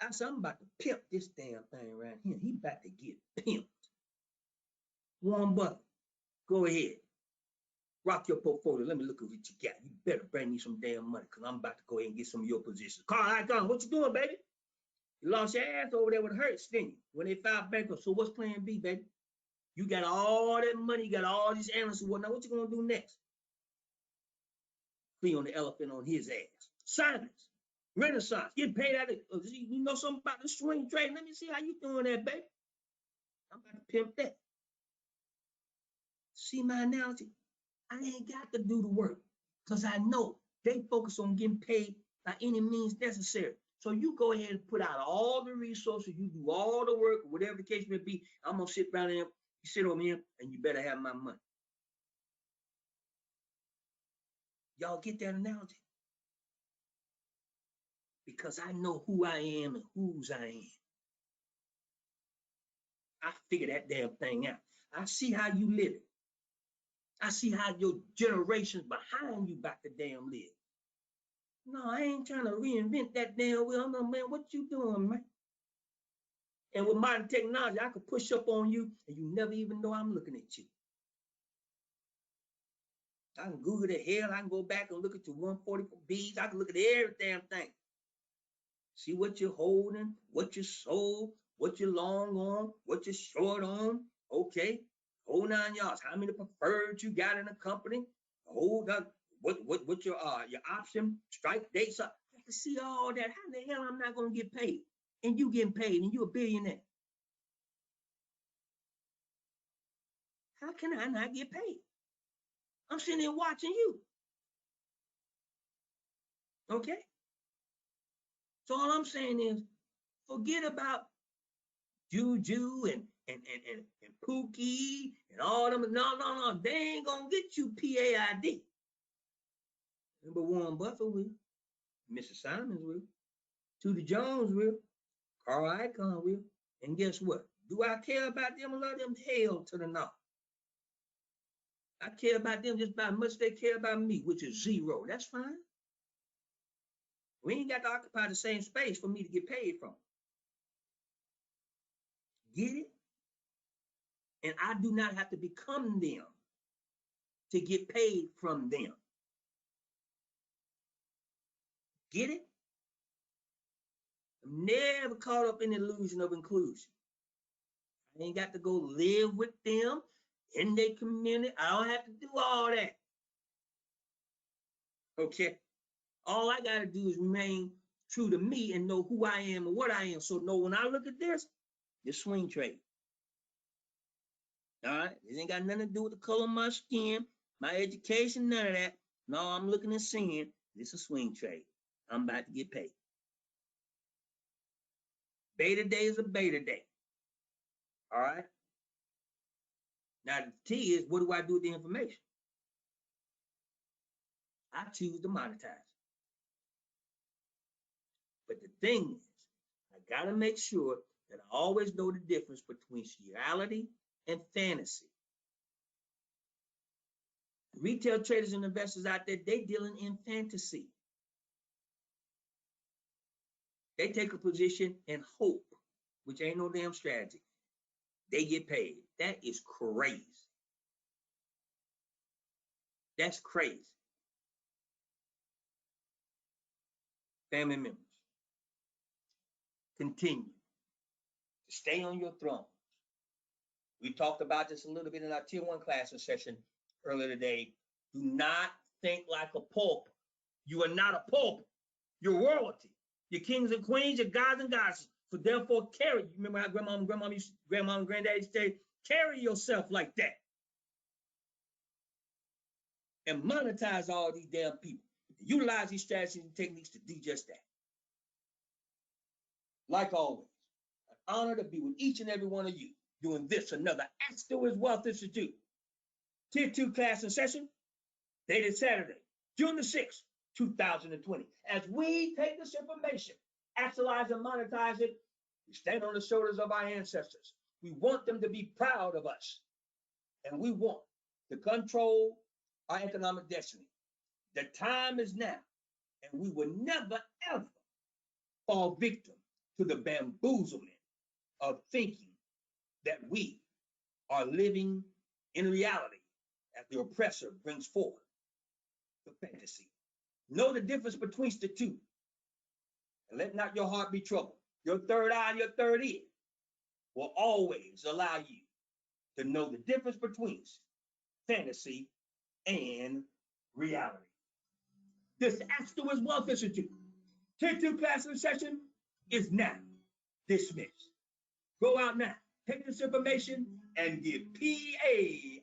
I said, I'm about to pimp this damn thing right here. He about to get pimped. Warren Buffett, go ahead. Rock your portfolio. Let me look at what you got. You better bring me some damn money because I'm about to go ahead and get some of your positions. Carl Icahn, what you doing, baby? You lost your ass over there with Hertz, didn't you? When they filed bankruptcy. So what's plan B, baby? You got all that money. You got all these analysts and whatnot. What you going to do next? Be on the elephant on his ass. Simons, Renaissance, getting paid out of, you know something about the swing trade? Let me see how you doing that, baby. I'm about to pimp that. See my analogy? I ain't got to do the work because I know they focus on getting paid by any means necessary. So you go ahead and put out all the resources, you do all the work, whatever the case may be. I'm going to sit around there, you sit over here, and you better have my money. Y'all get that analogy? Because I know who I am and whose I am. I figure that damn thing out. I see how you live it. I see how your generations behind you about to damn live. No, I ain't trying to reinvent that damn wheel. No, man, what you doing, man? And with modern technology, I could push up on you and you never even know I'm looking at you. I can Google the hell. I can go back and look at your 144Bs. I can look at every damn thing. See what you're holding, what you sold, what you're long on, what you're short on. Okay, whole 9 yards. How many preferred you got in the company? Hold up. What your option strike dates are. I can see all that. How the hell I'm not gonna get paid? And you getting paid, and you a billionaire. How can I not get paid? I'm sitting there watching you. Okay. So all I'm saying is, forget about Juju and Pookie and all them. No. They ain't gonna get you PAID. But Warren Buffett will, Mr. Simons will, Tootie Jones will, Carl Icahn will. And guess what? Do I care about them? A lot of them hell to the no. I care about them just about as much as they care about me, which is zero. That's fine. We ain't got to occupy the same space for me to get paid from. Get it? And I do not have to become them to get paid from them. Get it? I'm never caught up in the illusion of inclusion. I ain't got to go live with them in their community. I don't have to do all that. Okay? All I got to do is remain true to me and know who I am and what I am. So know when I look at this swing trade. All right? It ain't got nothing to do with the color of my skin, my education, none of that. No, I'm looking and seeing this is a swing trade. I'm about to get paid. Beta day is a beta day. All right? Now, the T is, what do I do with the information? I choose to monetize. But the thing is, I got to make sure that I always know the difference between reality and fantasy. Retail traders and investors out there, they dealing in fantasy. They take a position and hope, which ain't no damn strategy. They get paid. That is crazy. That's crazy. Family members, continue to stay on your throne. We talked about this a little bit in our Tier 1 class session earlier today. Do not think like a pope. You are not a pope. You're royalty. You're kings and queens, you're gods and goddesses. So therefore, carry. You remember how grandma and granddaddy used to say, carry yourself like that. And monetize all these damn people. Utilize these strategies and techniques to do just that. Like always, an honor to be with each and every one of you doing this, another Ask the Wiz Wealth Institute Tier 2 class and session, dated Saturday, June the 6th, 2020. As we take this information, actualize and monetize it, we stand on the shoulders of our ancestors. We want them to be proud of us. And we want to control our economic destiny. The time is now, and we will never, ever fall victim to the bamboozlement of thinking that we are living in reality as the oppressor brings forth the fantasy. Know the difference between the two, and let not your heart be troubled. Your third eye and your third ear will always allow you to know the difference between fantasy and reality. This Ask the Wiz Wealth Institute Tier 2 class session is now dismissed. Go out now, take this information, and get PAID.